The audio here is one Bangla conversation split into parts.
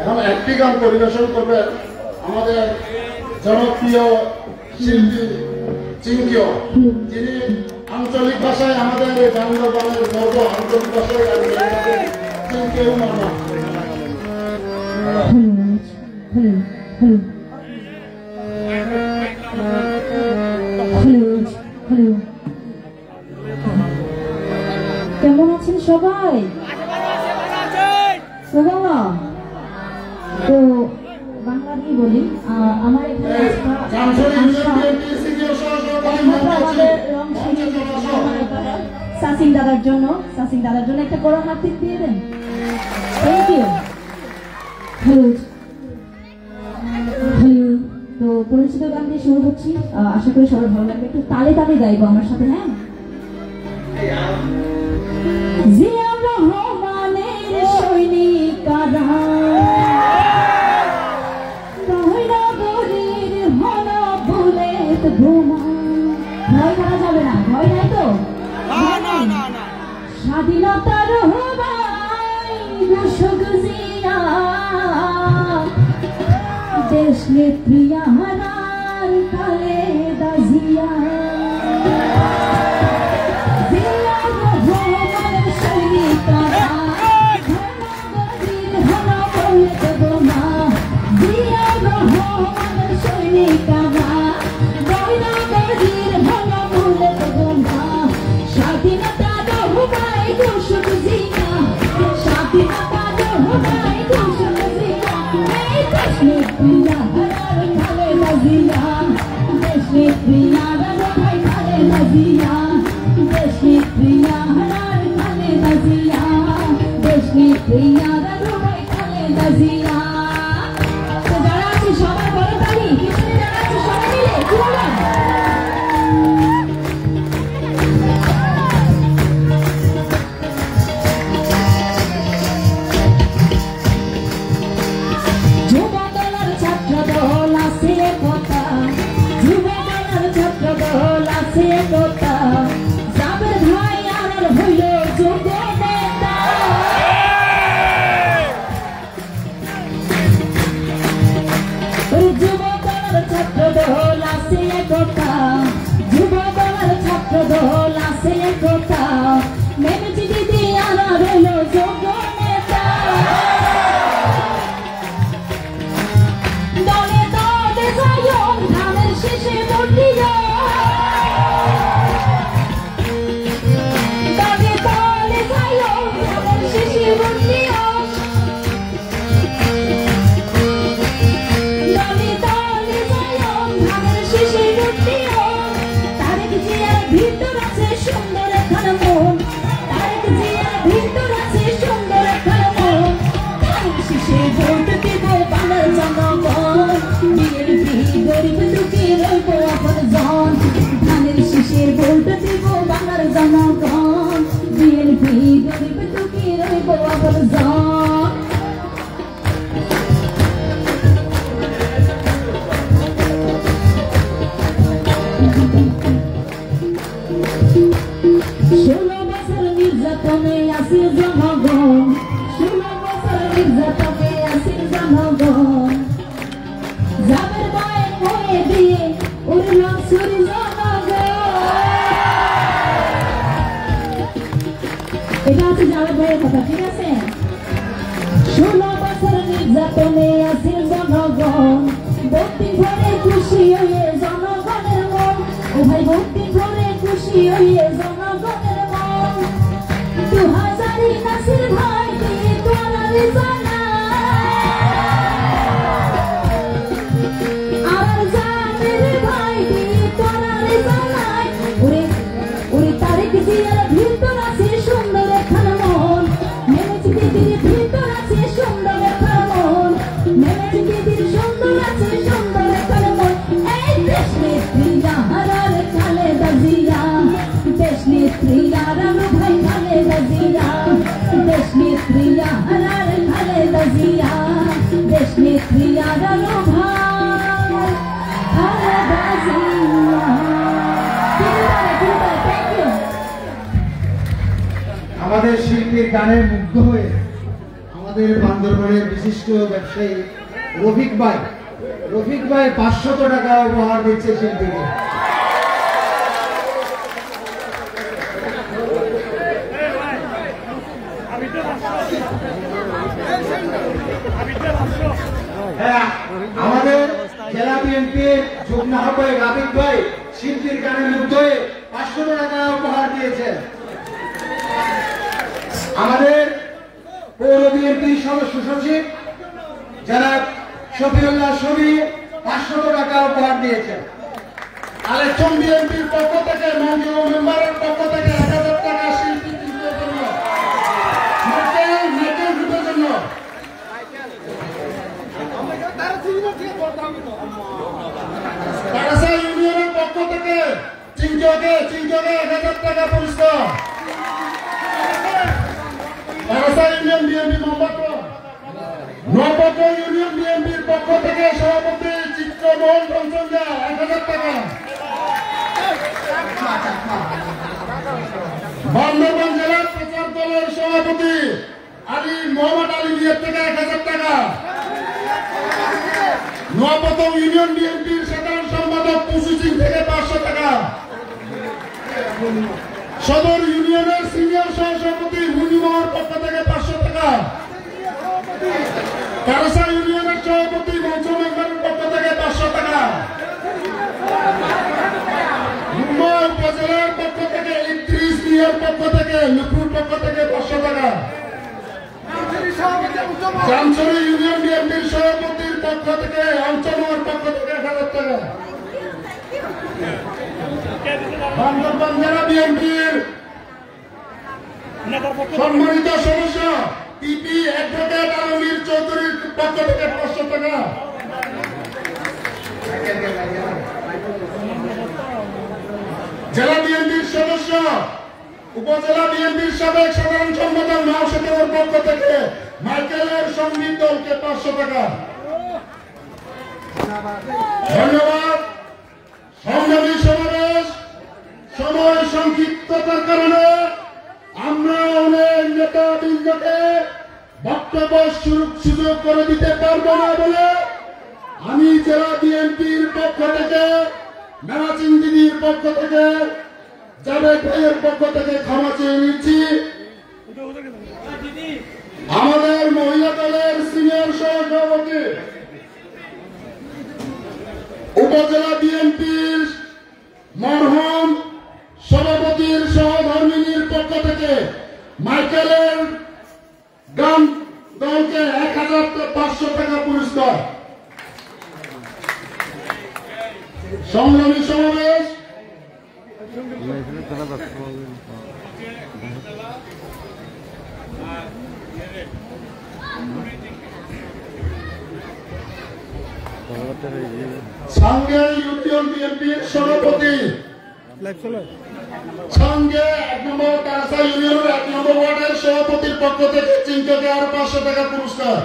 এখন একটি গান পরিবেশন করবেন আমাদের জনপ্রিয় শিল্পী চিঙ্কিও, যিনি আঞ্চলিক ভাষায় আমাদের বাংলাদেশের গর্ব, আঞ্চলিক ভাষায় চিঙ্কিও মামা। কেমন আছেন সবাই? তো বাংলা দিয়ে বলি, আমার সাসিং দাদার জন্য একটা বড় হাত দিয়ে দেন। Thank you. Hello hello. তো পরিচিত গান দিয়ে শুরু করছি, আশা করি সবার ভালো লাগবে। একটু তালে তালে গাইবো আমার সাথে, হ্যাঁ? জিয়া রহমানের সৈনিকারা নগরীর হল বুলেট বোমা। ভয় করা যাবে না, ভয় নাই তো? স্বাধীনতার জিয়া দেশ নেত্রী আমার খালেদা জিয়া। বিসর্জন ষোলো বছর নির্যাতনে আসির জনগণ 16 বছর নির্যাতনে আসির জনগণ যাদের ভয়ে মরে দিয়ে উড়ল সূর্য এটা হচ্ছে যাদের ভয়ের কথা ঠিক আছে 16 বছর নির্যাতনে আসির জনগণ ভক্তি ভরে খুশি হয়ে জনগণের মন ও ভাই ভক্তি ভরে খুশি হয়ে জনগণের মন 2000 নাসির ভাই দিয়ে তোরার জানা আর জানের ভাই দিয়ে তোরার জানাই ওরে ওরে তারিখ জিয়ার ভিতর আছে সুন্দর একখান মন মেমেজ দিদির ভিতর আছে সুন্দর একখান মন মেমেজ দিদির সুন্দর আছে সুন্দর একখান মন এই দেশ নেত্রীরা হারার খালেদা জিয়া দেশ নেত্রীরা রানু ভাই খালেদা জিয়া দেশ নেত্রীরা হারার খালেদা জিয়া দেশ নেত্রীরা রানু ভাই খালেদা জিয়া থ্যাংক ইউ আমাদের শিল্পীর গানে মুগ্ধ হয়ে আমাদের বান্দরবানের বিশিষ্ট ব্যবসায়ী রফিক ভাই 500 টাকা উপহার দিচ্ছে শিল্পীকে। হ্যাঁ, আমাদের জেলা বিএনপির যুগ্ম আহ্বায়ক রাফিক ভাই শিল্পীর গানে মুগ্ধ হয়ে 500 টাকা উপহার দিয়েছেন। আমাদের পৌর বিএনপির সদস্য সচিব জনাব শফিউল্লাহ শফি 500 টাকা উপহার দিয়েছেন। আলেকশন বিএনপির পক্ষ থেকে মাননীয় মেম্বারের পক্ষ থেকে 1000 টাকা শিল্পী চিন্তার জন্য নাইকেল গ্রুপের জন্য তারাসা ইউনিয়নের পক্ষ থেকে চিংজকে 1000 টাকা পুরস্কার তারাসা ইউনিয়ন বিএনপি মেম্বার নবপত ইউনিয়ন বিএনপির পক্ষ থেকে সভাপতি চিত্রমোহন রঞ্জনজা 1000 টাকা বান্দরবান জেলার প্রচার দলের সভাপতি মোহাম্মদ আলী মিয়ার থেকে 1000 টাকা নবপত ইউনিয়ন বিএনপির সাধারণ সম্পাদক পুসি সিং থেকে 500 টাকা সদর ইউনিয়নের সিনিয়র সহসভাপতি মুনিমার পক্ষ থেকে 500 টাকা তারাসা ইউনিয়নের সভাপতি মনসুর মেম্বারের পক্ষ থেকে 500 টাকা মুম্বাই উপজেলার পক্ষ থেকে ইদ্রিস মিয়ার পক্ষ থেকে লুকুর পক্ষ থেকে 500 টাকা চামচুরি ইউনিয়ন বিএনপির সভাপতির পক্ষ থেকে অঞ্চলের পক্ষ থেকে 1000 টাকা বান্দরবান জেলা বিএনপির সম্মানিত সদস্য পিপি অ্যাডভোকেট আলমগীর চৌধুরীর পক্ষ থেকে 500 টাকা জেলা বিএনপির সদস্য উপজেলা বিএনপির সাবেক সাধারণ সম্পাদক নওশাদের পক্ষ থেকে মাইকেলের সঙ্গীত দলকে 500 টাকা ধন্যবাদ। সংগ্রামী সমাবেশ সময় সংক্ষিপ্ততার কারণে আমরা অনেক নেতাবৃন্দকে বক্তব্য সুযোগ করে দিতে পারবো না বলে আমি জেলা বিএনপির পক্ষ থেকে মেরাচিন দিদির পক্ষ থেকে জাভেদ ভাইয়ের পক্ষ থেকে ক্ষমা চেয়ে নিচ্ছি। আমাদের মহিলা দলের সিনিয়র সহসভাপতি উপজেলা বিএনপির মরহুম সভাপতির সহধর্মিনীর পক্ষ থেকে মাইকেলের গান দলকে 1500 টাকা পুরস্কার। সংগ্রামী সমাবেশ সাঙ্গে ইউনিয়ন বিএনপির সভাপতি সঙ্গে 1 নম্বর কারসা ইউনিয়নের 1 নম্বর ওয়ার্ডের সভাপতির পক্ষ থেকে চিন্তাকে আরো 500 টাকা পুরস্কার।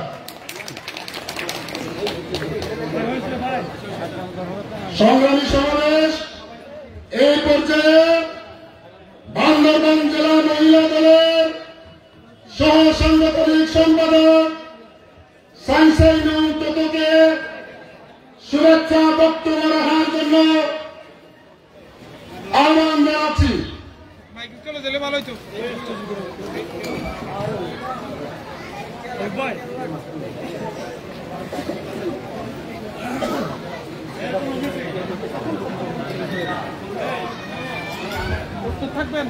সংগ্রামী সমাবেশ এই পর্যায়ে বান্দরবান জেলা মহিলা দলের সহ সাংগঠনিক সম্পাদক সাইন্সাই নৌতকে শুভেচ্ছা বক্তব্য রাখার জন্য আহ্বান জানাচ্ছি। থাকবেন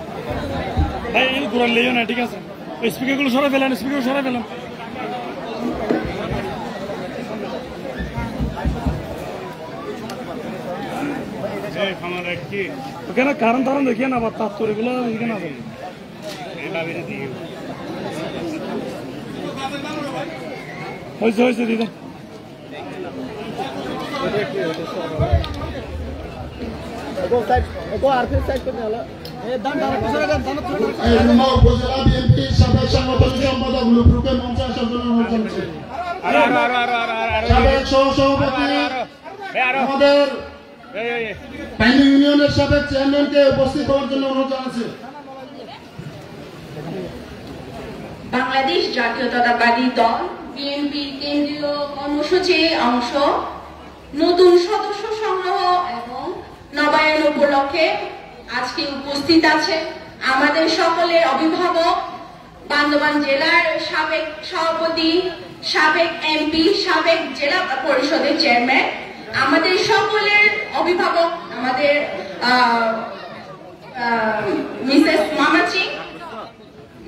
ভাই, ঘুরান লেও না, ঠিক আছে। স্পিকার গুলো সরাই ফেলেন, স্পিকার সরাই ফেলেন। ওখানে কারণ তারণ দেখিয়ে না, আবার তাত্তর এগুলো এখানে আছে। হয়েছে হয়েছে দিদা। উপজেলা বিএনপির সাবেক সাংগঠনিক সম্পাদক লুফরুকে মঞ্চে আসার জন্য অনুরোধ জানাচ্ছি। সাবেক সহসভাপতি আমাদের পাইনি ইউনিয়নের সাবেক চেয়ারম্যানকে উপস্থিত হওয়ার জন্য অনুরোধ জানাচ্ছি। বাংলাদেশ জাতীয়তাবাদী দল বিএনপি কেন্দ্রীয় কর্মসূচির অংশ নতুন সদস্য সংগ্রহ এবং নবায়ন উপলক্ষে আজকে উপস্থিত আছে আমাদের সকলের অভিভাবক, বান্দরবান জেলার সাবেক সভাপতি, সাবেক এমপি, সাবেক জেলা পরিষদের চেয়ারম্যান, আমাদের সকলের অভিভাবক, আমাদের মিসেস মামাচি,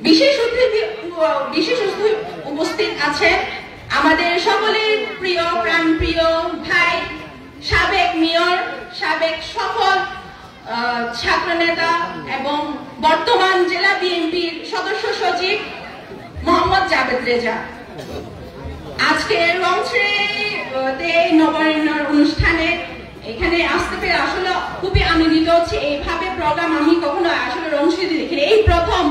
বিশেষ অতিথি উপস্থিত আছেন আমাদের সকলের প্রিয় প্রাণপ্রিয় ভাই, সাবেক মেয়র, সাবেক সফল ছাত্র নেতা এবং বর্তমান জেলা বিএনপির সদস্য সচিব মোহাম্মদ জাবেদ রেজা। আজকে রংছড়িতে নবায়নের অনুষ্ঠানে এখানে আসতে পেরে আসলে খুবই আনন্দিত হচ্ছে। এইভাবে প্রোগ্রাম আমি কখনো আসলে রংছড়িতে দেখিনি, এই প্রথম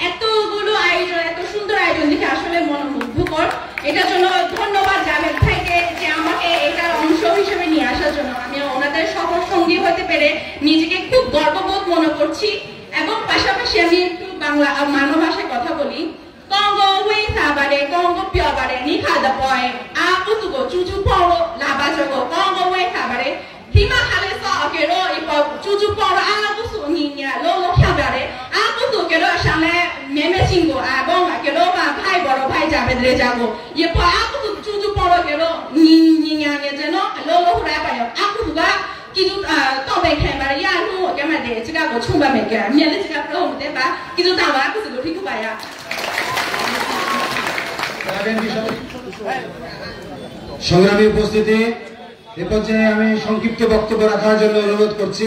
এতগুলো আয়োজন, এত সুন্দর আয়োজন দেখে আসলে মনোমুগ্ধকর। এটার জন্য ধন্যবাদ জাবেদ ভাইকে যে আমাকে এটার অংশ হিসেবে নিয়ে আসার জন্য। আমি ওনাদের সফর সঙ্গী হতে পেরে নিজেকে খুব গর্ববোধ মনে করছি। এবং পাশাপাশি আমি একটু বাংলা মানব ভাষায় কথা বলি। কঙ্গো ওই সাবারে কঙ্গো পিয়াবারে নিখাদা পয় আকুতুগো চুচু পড়ো লাবাজগো কঙ্গো ওই সাবারে হিমা খালে সাকেরো ইপা চুচু পড়ো আকুসু নিনিয়া লোলো পিয়াবারে আকুতু কেরো সামনে মেমেচিঙ্গো এবং কেরো বা ভাই বড় ভাই জাবেদ রেজাগো ইপা আকুতু চুচু পড়ো কেরো নিনিয়া যেন লোলো হুরা পায় আকুতুগা কিছু তবে খেবারে ইয়া নু কেমা দে চিকা গো ছুমবা মেকে মেলে চিকা প্রহমতে বা কিছু দাওয়া আকুতুগো ঠিক পায়া। সংগ্রামী উপস্থিতি, এ পর্যায়ে আমি সংক্ষিপ্ত বক্তব্য রাখার জন্য অনুরোধ করছি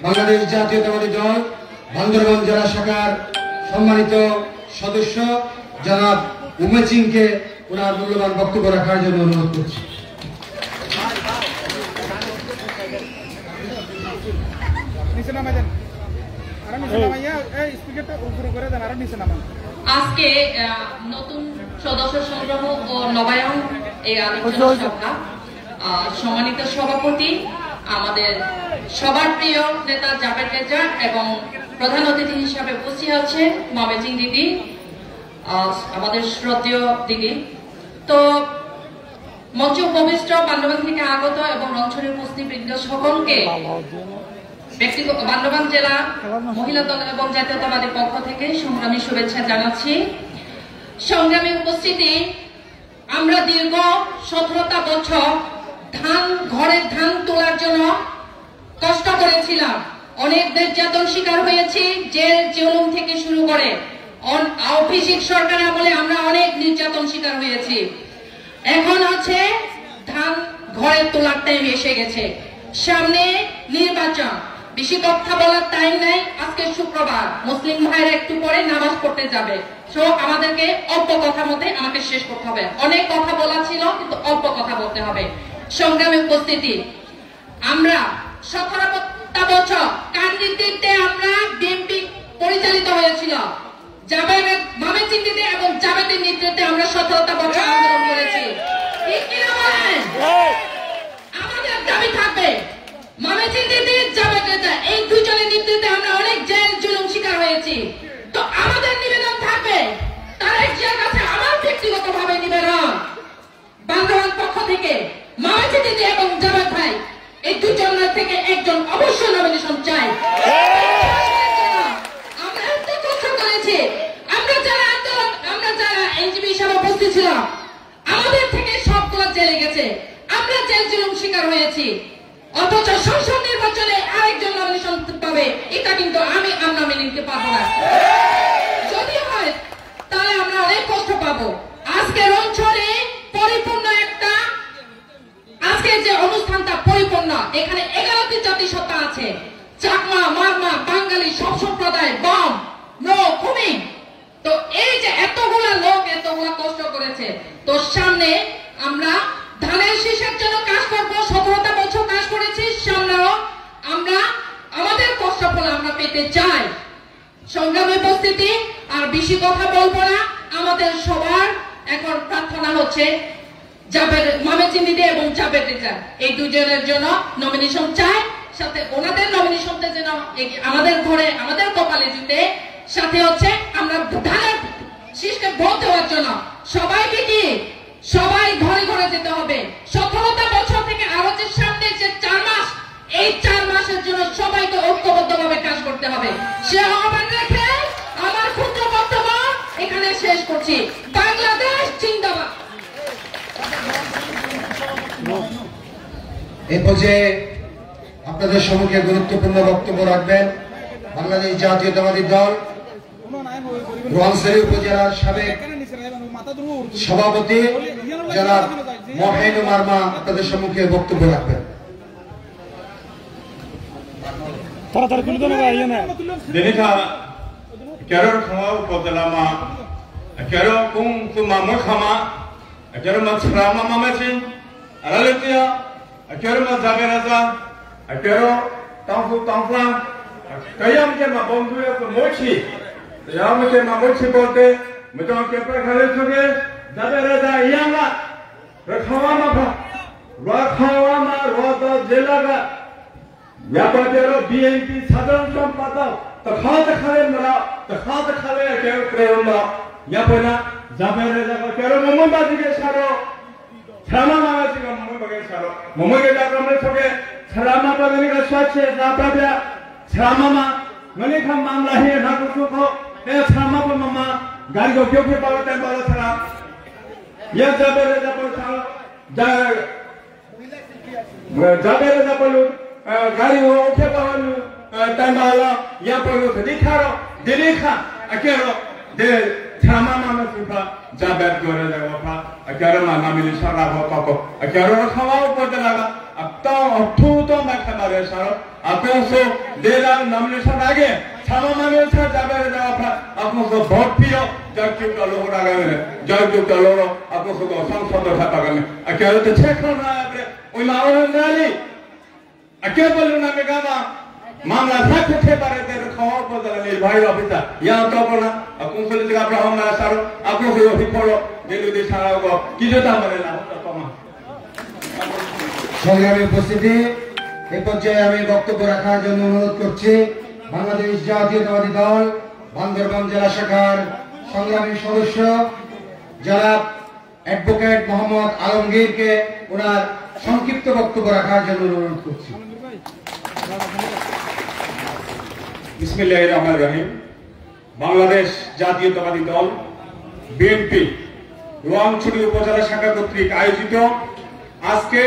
বাংলাদেশ জাতীয়তাবাদী দল বান্দরবান জেলা শাখার সম্মানিত সদস্য জনাব উমেচিংকে ওনার মূল্যবান বক্তব্য রাখার জন্য অনুরোধ করছি। আজকে নতুন সদস্য সংগ্রহ ও নবায়ন এই আলোচনা সভা সম্মানিত সভাপতি আমাদের সবার প্রিয় নেতা জাবেদ রেজা এবং প্রধান অতিথি হিসাবে উপস্থিত আছে মামেচিং দিদি, আমাদের শ্রদ্ধেয় দিদি। তো মঞ্চ উপবিষ্ট বান্দরবান থেকে আগত এবং রংছড়ি উপস্থিত বৃন্দ সকলকে ব্যক্তিগত বান্দরবান জেলা মহিলা দল এবং জাতীয়তাবাদী পক্ষ থেকে সংগ্রামী শুভেচ্ছা জানাচ্ছি। সংগ্রামী উপস্থিতি, আমরা দীর্ঘ 17টা বছর ঘরের ধান তোলার জন্য কষ্ট করেছিলাম, অনেক নির্যাতন শিকার হয়েছি, জেল জুলুম থেকে শুরু করে আওয়ামী সরকার আমলে আমরা অনেক নির্যাতন শিকার হয়েছি। এখন আছে ধান ঘরে তোলার টাইম এসে গেছে, সামনে নির্বাচন, বেশি কথা বলার টাইম নাই। আজকে শুক্রবার, মুসলিম ভাইরা একটু পরে নামাজ পড়তে যাবে, সো আমাদেরকে অল্প কথার মধ্যে আমাকে শেষ করতে হবে। অনেক কথা বলা ছিল কিন্তু অল্প কথা বলতে হবে। সংগ্রামী উপস্থিতি, আমরা বছর কার নেতৃত্বে আমরা বিএনপি পরিচালিত হয়েছিল, ময়মনসিংহে এবং জামায়াতের নেতৃত্বে আমরা 17টা বছর আন্দোলন করেছি। ঠিক কিনা বলেন? আমাদের দাবি থাকবে ময়মনসিংহে জামায়াতের এই দুজনের নেতৃত্বে আমরা অনেক জেল জুলুম শিকার হয়েছি। তো আমাদের নিবেদন থাকবে, তারেক জিয়ার কাছে আমার ব্যক্তিগতভাবে নিবেদন, বান্দরবান পক্ষ থেকে ময়মনসিংহে এবং জামায়াত ভাই এই দুজনের থেকে একজন অবশ্যই নমিনেশন চাই। আমরা এত কষ্ট করেছি, আমরা যারা এনজিপি হিসাবে উপস্থিত ছিলাম, আমাদের থেকে সবগুলো জেলে গেছে, আমরা জেল জুলুম শিকার হয়েছি, অথচ সংসদ নির্বাচনে আরেকজন নমিনেশন পাবে, এটা কিন্তু আমরা মেনে নিতে পারবো না। যদি হয় তাহলে আমরা অনেক কষ্ট পাবো। আজকের অঞ্চলে পরিপূর্ণ একটা, আজকে যে অনুষ্ঠানটা পরিপূর্ণ, এখানে 11টি জাতিসত্তা আছে, চাকমা, মারমা, বাঙালি, সব সম্প্রদায়, বম, কুমিং। তো এই যে এতগুলা লোক এতগুলা কষ্ট করেছে, তো সামনে আমরা ধানের শীষের জন্য কাজ করবো, 17টা বছর কাজ করেছি, সামনেও আমরা আমাদের কষ্ট ফল আমরা পেতে চাই। সংগ্রামী উপস্থিতি, আর বেশি কথা বলবো না, আমাদের সবার এখন প্রার্থনা হচ্ছে ময়মনসিংহে এবং জাবেদ রেজা এই দুজনের জন্য নমিনেশন চাই, সাথে ওনাদের নমিনেশনটা যেন আমাদের ঘরে আমাদের কপালে জিতে, সাথে হচ্ছে আমরা ধানের শীষকে ভোট দেওয়ার জন্য সবাইকে কি সবাই ঘরে ঘরে যেতে হবে। 17টা বছর থেকে আরো যে সামনে যে 4 মাস, এই 4 মাসের জন্য সবাইকে ঐক্যবদ্ধভাবে কাজ করতে হবে। সে আহ্বান রেখে আমার ক্ষুদ্র বক্তব্য এখানে শেষ করছি। বাংলাদেশ জিন্দাবাদ। এই পর্যায়ে আপনাদের সম্মুখে গুরুত্বপূর্ণ বক্তব্য রাখবেন বাংলাদেশ জাতীয়তাবাদী দল রোয়াংছড়ি উপজেলার সাবেক সভাপতি জনাব মহেনু মারমা আপনাদের সম্মুখে বক্তব্য রাখবেন। Denika kero khama upodalama kero kung tumama khama kero matsrama mamachin araletia kero mazaberaza kero tangfla kayam ke mabondu ko mochi yam ke mamochi bolte mutong ke par khale chuge zaberaza yanga rakhawa ma roda jelaga यापाटेरो बीएनपी साधारण संपादक तो खाते खाले मरा तो खाते खाले केरो प्रेरणा यापना जाबेरे जाबा केरो मोमबाजी के सारो छामा मागासी का मोमबागे सारो मोमगे जाक्रमने छोके छरामा बागनी का स्वच्छ जापाब्या छरामा मने खम मामला है ना कुछ को ए छरामा पर मम्मा गाड़ी को क्यों के पावते बाला छरा ये जाबेरे जाबा सारो जाबेरे जाबा गाड़ी वो ओके पावनु तंबाला या पर दिखारो दिलिखा अकेरो दे छामा मामा सुपा जाबेर गोरे जगोफा अकेरो माना मिली सारा हो पाको अकेरो खवाओ पदलागा अब तो मैं खमारे सारो आपको सो देला नॉमिनेशन आगे छामा मामे सा जाबेर जगोफा आपको सो वोट पियो जग का लोग आगे जग का लोग आपको सो संसद खाता करने अकेरो तो छेखो ना अपने ओई माओ नाली अके बोलू ना मेगामा मामला था कुछ बारे तेरे खाओ बदला ले भाई ऑफिसर यहाँ तो बोला अपन से जगह पर हम ना सारो आपको कोई भी पढ़ो दिल्ली दे सारा को किधर था मरे ना সংগ্রামী উপস্থিতি, এই পর্যায়ে আমি বক্তব্য রাখার জন্য অনুরোধ করছি বাংলাদেশ জাতীয়তাবাদী দল বান্দরবান জেলা শাখার সংগ্রামী সদস্য জনাব অ্যাডভোকেট মোহাম্মদ আলমগীরকে ওনার সংক্ষিপ্ত বক্তব্য রাখার জন্য অনুরোধ করছি। বিসমিল্লাহিররহমানিররহিম। বাংলাদেশ জাতীয়তাবাদী দল বিএনপি রোয়াংছড়ি উপজেলা শাখা কর্তৃক আয়োজিত আজকে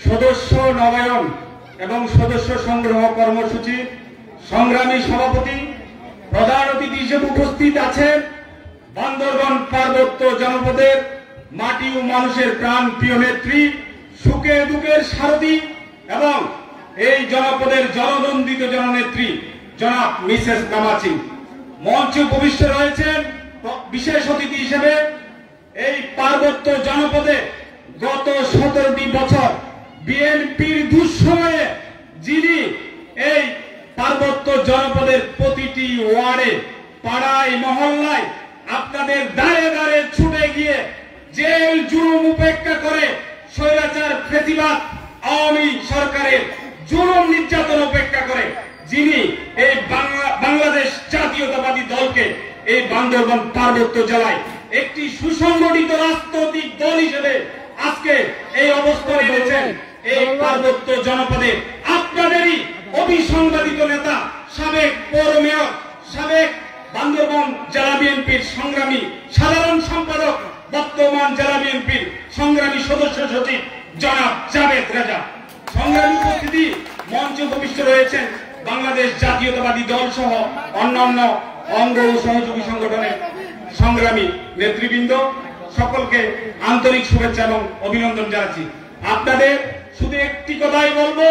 সদস্য নবায়ন এবং সদস্য সংগ্রহ কর্মসূচি সংগ্রামী সভাপতি প্রধান অতিথি হিসেবে উপস্থিত আছেন বান্দরবান পার্বত্য জনপদের মাটি ও মানুষের প্রাণ প্রিয় নেত্রী, সুখে দুঃখের সারথী এবং এই জনপদের জননন্দিত জননেত্রী জনাব মিসেস নামাচি। মঞ্চে উপবিষ্ট রয়েছেন বিশেষ অতিথি হিসেবে এই পার্বত্য জনপদে গত 17টি বছর বিএনপির দুঃসময়ে যিনি এই পার্বত্য জনপদের প্রতিটি ওয়ার্ডে, পাড়ায়, মহল্লায় আপনাদের দাঁড়ে দাঁড়ে ছুটে গিয়ে জেল জুলুম উপেক্ষা করে স্বৈরাচার ফেসিবাদ আওয়ামী সরকারের জুলুম নির্যাতন উপেক্ষা করে যিনি এই বাংলাদেশ জাতীয়তাবাদী দলকে এই বান্দরবান পার্বত্য জেলায় একটি সুসংগঠিত রাজনৈতিক দল হিসেবে আজকে এই অবস্থানে এনেছেন, এই পার্বত্য জনপদে আপনাদেরই অবিসংবাদিত নেতা, সাবেক পৌর মেয়র, সাবেক বান্দরবান জেলা বিএনপির সংগ্রামী সাধারণ সম্পাদক, বর্তমান জেলা বিএনপির সংগ্রামী সদস্য সচিব জনাব জাভেদ রাজা। সংগ্রামী উপস্থিতি মঞ্চে উপবিষ্ট রয়েছেন বাংলাদেশ জাতীয়তাবাদী দল সহ অন্যান্য অঙ্গ ও সহযোগী সংগঠনের সংগ্রামী নেতৃবৃন্দ, সকলকে আন্তরিক শুভেচ্ছা এবং অভিনন্দন জানাচ্ছি। আপনাদের শুধু একটি কথাই বলবো,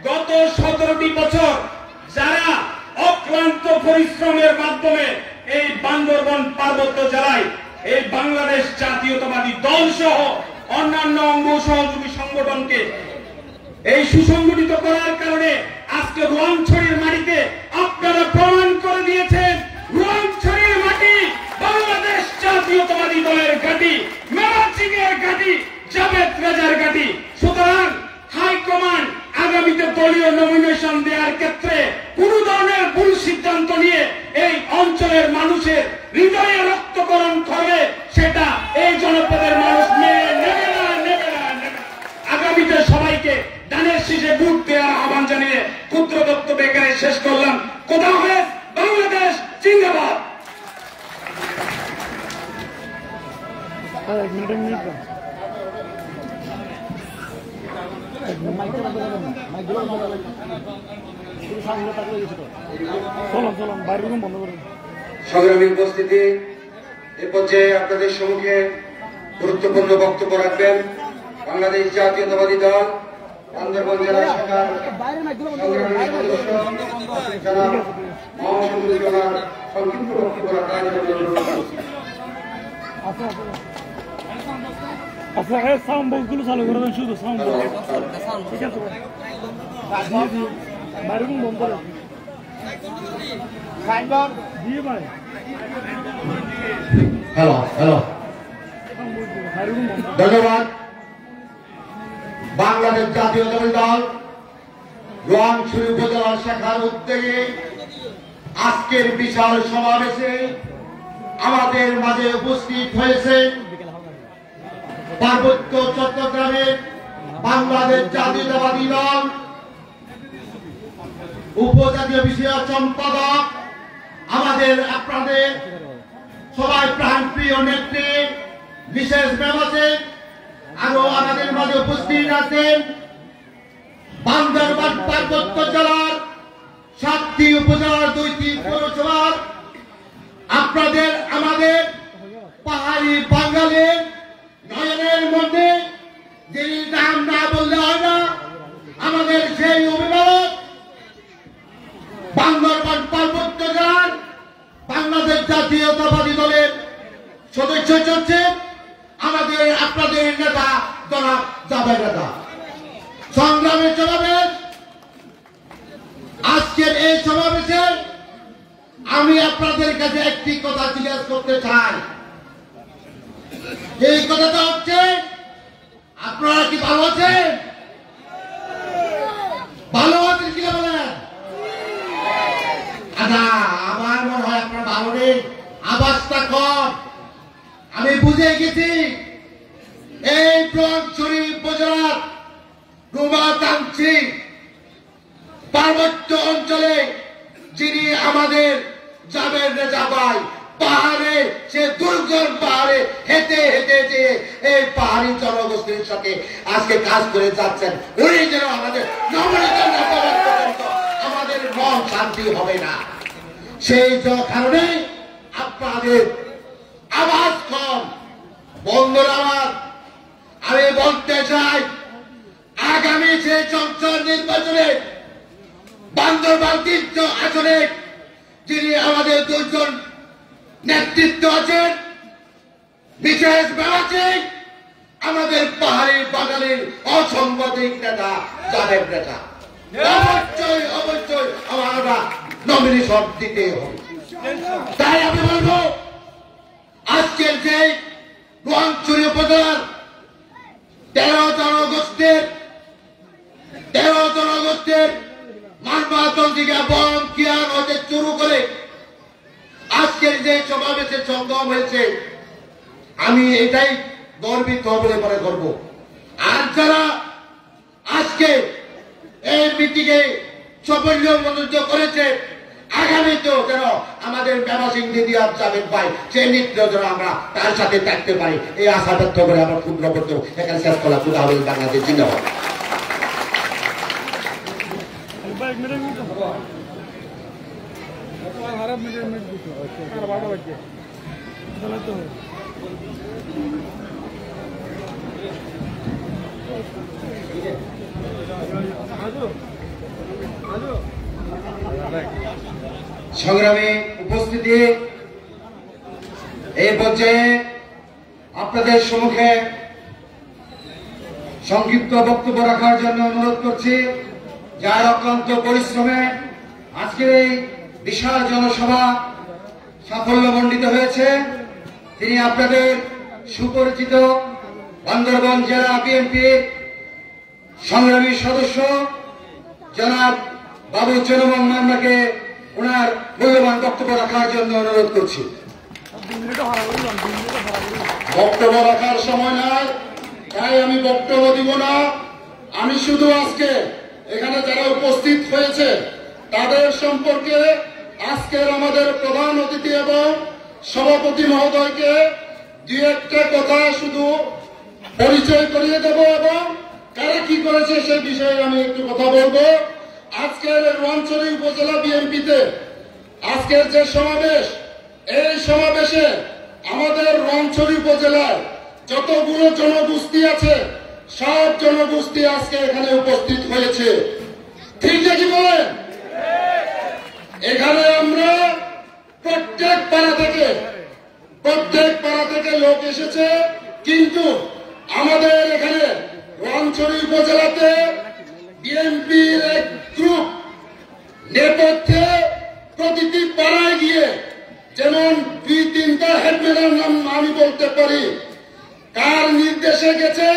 গত 17টি বছর যারা অক্লান্ত পরিশ্রমের মাধ্যমে এই বান্দরবান পার্বত্য জেলায় এই বাংলাদেশ জাতীয়তাবাদী দল সহ অন্যান্য অঙ্গ সহযোগী সংগঠনকে এই সুসংগঠিত করার কারণে আজকে রোয়াংছড়ির মাটিতে আপনারা প্রমাণ করে দিয়েছেন রোয়াংছড়ির মাটি বাংলাদেশ জাতীয়তাবাদী দলের ঘাঁটি, মেরাচিং এর ঘাঁটি, জাভেদ রাজার ঘাঁটি। সুতরাং হাইকমান্ড আগামীতে দলীয় নমিনেশন দেওয়ার ক্ষেত্রে কোন ধরনের ভুল সিদ্ধান্ত নিয়ে এই অঞ্চলের মানুষের হৃদয়ে রক্তকরণ করবে সেটা এই জনপদের মানুষ মেনে নেবে না। আগামীতে সবাইকে দানের শীষে ভোট দেওয়ার আহ্বান জানিয়ে ক্ষুদ্র বক্তব্য এখানে শেষ করলাম। কোথা হবে বাংলাদেশ জিন্দাবাদ। সংগ্রামী উপস্থিতি, এ পর্যায়ে আপনাদের সম্মুখে গুরুত্বপূর্ণ বক্তব্য রাখবেন বাংলাদেশ জাতীয়তাবাদী দল বান্দরবান জেলা শাখার সংগ্রামী সদস্য যারা মহাসংগঠনের সংক্ষিপ্ত বক্তব্য রাখার জন্য অনুরোধ করছি। আচ্ছা, সাউন্ড বক্সগুলো চালু করে দেন, শুধু সাউন্ড বক্স, ঠিক আছে? বাইরে কোন বন্ধ করে দিয়ে ভাই। হ্যালো হ্যালো, ধন্যবাদ। বাংলাদেশ জাতীয়তাবাদী দল রোয়াংছড়ি উপজেলা শাখার উদ্যোগে আজকের বিশাল সমাবেশে আমাদের মাঝে উপস্থিত হয়েছে পার্বত্য চট্টগ্রামের বাংলাদেশ জাতীয়তাবাদী দল উপজাতীয় বিষয়ক সম্পাদক, আমাদের আপনাদের সবাই প্রাণপ্রিয় নেত্রী বিশেষ ম্যাম আছেন, আরো আমাদের মাঝে উপস্থিত আছেন বান্দরবান পার্বত্য জেলার 7টি উপজেলার 2টি পৌরসভার আপনাদের আমাদের পাহাড়ি বাঙালির নয়নের মধ্যে যিনি নাম না বললে হয় না, আমাদের সেই অভিভাবক বান্দরবান পার্বত্য জেলার বাংলাদেশ জাতীয়তাবাদী দলের সদস্য হচ্ছে আমাদের আপনাদের নেতা জনাব জাভেদ রাজা। সংগ্রামের সমাবেশ, আজকের এই সমাবেশে আমি আপনাদের কাছে একটি কথা জিজ্ঞাসা করতে চাই। এই কথাটা হচ্ছে, আপনারা কি ভালো আছেন? ভালো আছেন কিনা বলেন? আচ্ছা, আমার মনে হয় আপনার ভালো নেই, আওয়াজটা কম। আমি বুঝে গেছি এই রোয়াংছড়ি উপজেলার রুমাকাঞ্চি পার্বত্য অঞ্চলে যিনি আমাদের জাভেদ রাজা ভাই পাহাড়ে, সে দুর্গম পাহাড়ে হেঁটে হেঁটে যে এই পাহাড়ি জনগোষ্ঠীর সাথে আজকে কাজ করে যাচ্ছেন, উনি যেন আমাদের আমাদের মন শান্তি হবে না। সেই কারণে আপনাদের আওয়াজ কম। বন্ধুরা আমার, আমি বলতে চাই, আগামী যে সংসদ নির্বাচনে বান্দরবান 3 আসনে যিনি আমাদের 2জন নেতৃত্ব আছেন, বিশেষ ব্যবস্থা আমাদের পাহাড়ি বাঙালির অসাংবাদিক নেতা জাভেদ রাজা। অবশ্যই অবশ্যই আমরা নমিনেশন দিতে হবে। তাই আমি বলবো আজকের যে রোয়াংছড়ি উপজেলার 13 আগস্টের মানবাতন থেকে বম কিয়ান হতে শুরু করে আজকের যে সমাবেশের সঙ্গম হয়েছে, আমি এটাই গর্বিত বলে মনে করব। আর যারা আজকে এই মিটিংয়ে সাফল্য মনোনীত করেছে, আগামীতেও যেন আমাদের ব্যবসায়িক দিদি যাবেন ভাই সেই নৃত্য যেন আমরা তার সাথে থাকতে পারি, এই আশা ব্যক্ত করে আমার ক্ষুদ্র করতে এখানে শেষ করা পুরো হবে বাংলাদেশ জিন্দাবাদ। সংগ্রামী উপস্থিতি, এই পর্যায়ে আপনাদের সম্মুখে সংক্ষিপ্ত বক্তব্য রাখার জন্য অনুরোধ করছি। যার অক্লান্ত পরিশ্রমে আজকের এই বিশাল জনসভা সাফল্যমণ্ডিত হয়েছে, তিনি আপনাদের সুপরিচিত বান্দরবান জেলা বিএনপির সংগ্রামী সদস্য জনাব বাবু চন্দ্রমোহন মান্নাকে ওনার মূল্যবান বক্তব্য রাখার জন্য অনুরোধ করছি। বক্তব্য রাখার সময় নাই, তাই আমি বক্তব্য দিব না। আমি শুধু আজকে এখানে যারা উপস্থিত হয়েছে তাদের সম্পর্কে আজকের আমাদের প্রধান অতিথি এবং সভাপতি মহোদয়কে দু একটা কথা শুধু পরিচয় করিয়ে দেব এবং কারা কি করেছে সেই বিষয়ে আমি একটু কথা বলবো। আজকের রোয়াংছড়ি উপজেলা বিএনপিতে আজকের যে সমাবেশ, এই সমাবেশে আমাদের রোয়াংছড়ি উপজেলায় যতগুলো জনগোষ্ঠী আছে সব জনগোষ্ঠী আজকে এখানে উপস্থিত হয়েছে। ঠিক কি বলেন? এখানে আমরা প্রত্যেক পাড়া থেকে লোক এসেছে, কিন্তু আমাদের এখানে রোয়াংছড়ি উপজেলাতে বিএনপির এক গ্রুপ নেপথ্যে প্রতিটি পাড়ায় গিয়ে, যেমন 2-3টা হেডম্যানের নাম আমি বলতে পারি, কার নির্দেশে গেছে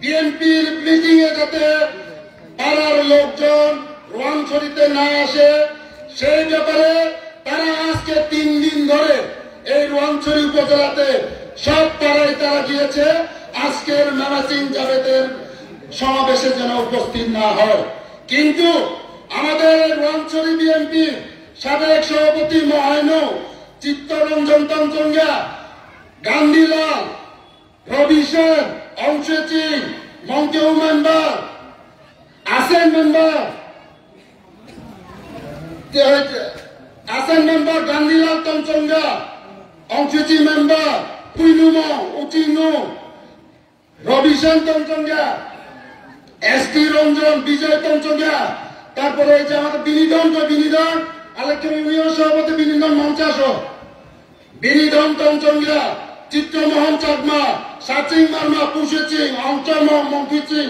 বিএনপির মিটিং এ যাতে পাড়ার লোকজন রোয়াংছড়িতে না আসে, সেই ব্যাপারে তারা আজকে 3 দিন ধরে এই রোয়াংছড়ি উপজেলাতে সব পাড়ায় তারা গিয়েছে আজকের মেমাচিং জাবেদের সমাবেশে যেন উপস্থিত না হয়। কিন্তু আমাদের রোয়াংছড়ি বিএনপি সাবেক সভাপতি মহাইনু, চিত্তরঞ্জন তঞ্চঙ্গা, গান্ধীলাল, রবি সেন, অংশে চিং, মঞ্চেও মেম্বার, আসেন মেম্বার গান্ধীলাল তঞ্চঙ্গা, অংশে মেম্বার পুইনুমো উচিনু, রবি সেন তঞ্চঙ্গা, এসটি রঞ্জন, বিজয় তঞ্চঙ্গা, তারপরে এই যে আমাদের বিনিধন আলেকচন ইউনিয়ন সভাপতি বিনিধন মঞ্চাস, বিনিধন তঞ্চঙ্গা, চিত্রমোহন চাকমা, সাচিং মার্মা, পুষে চিং, অংচম মংফি চিং,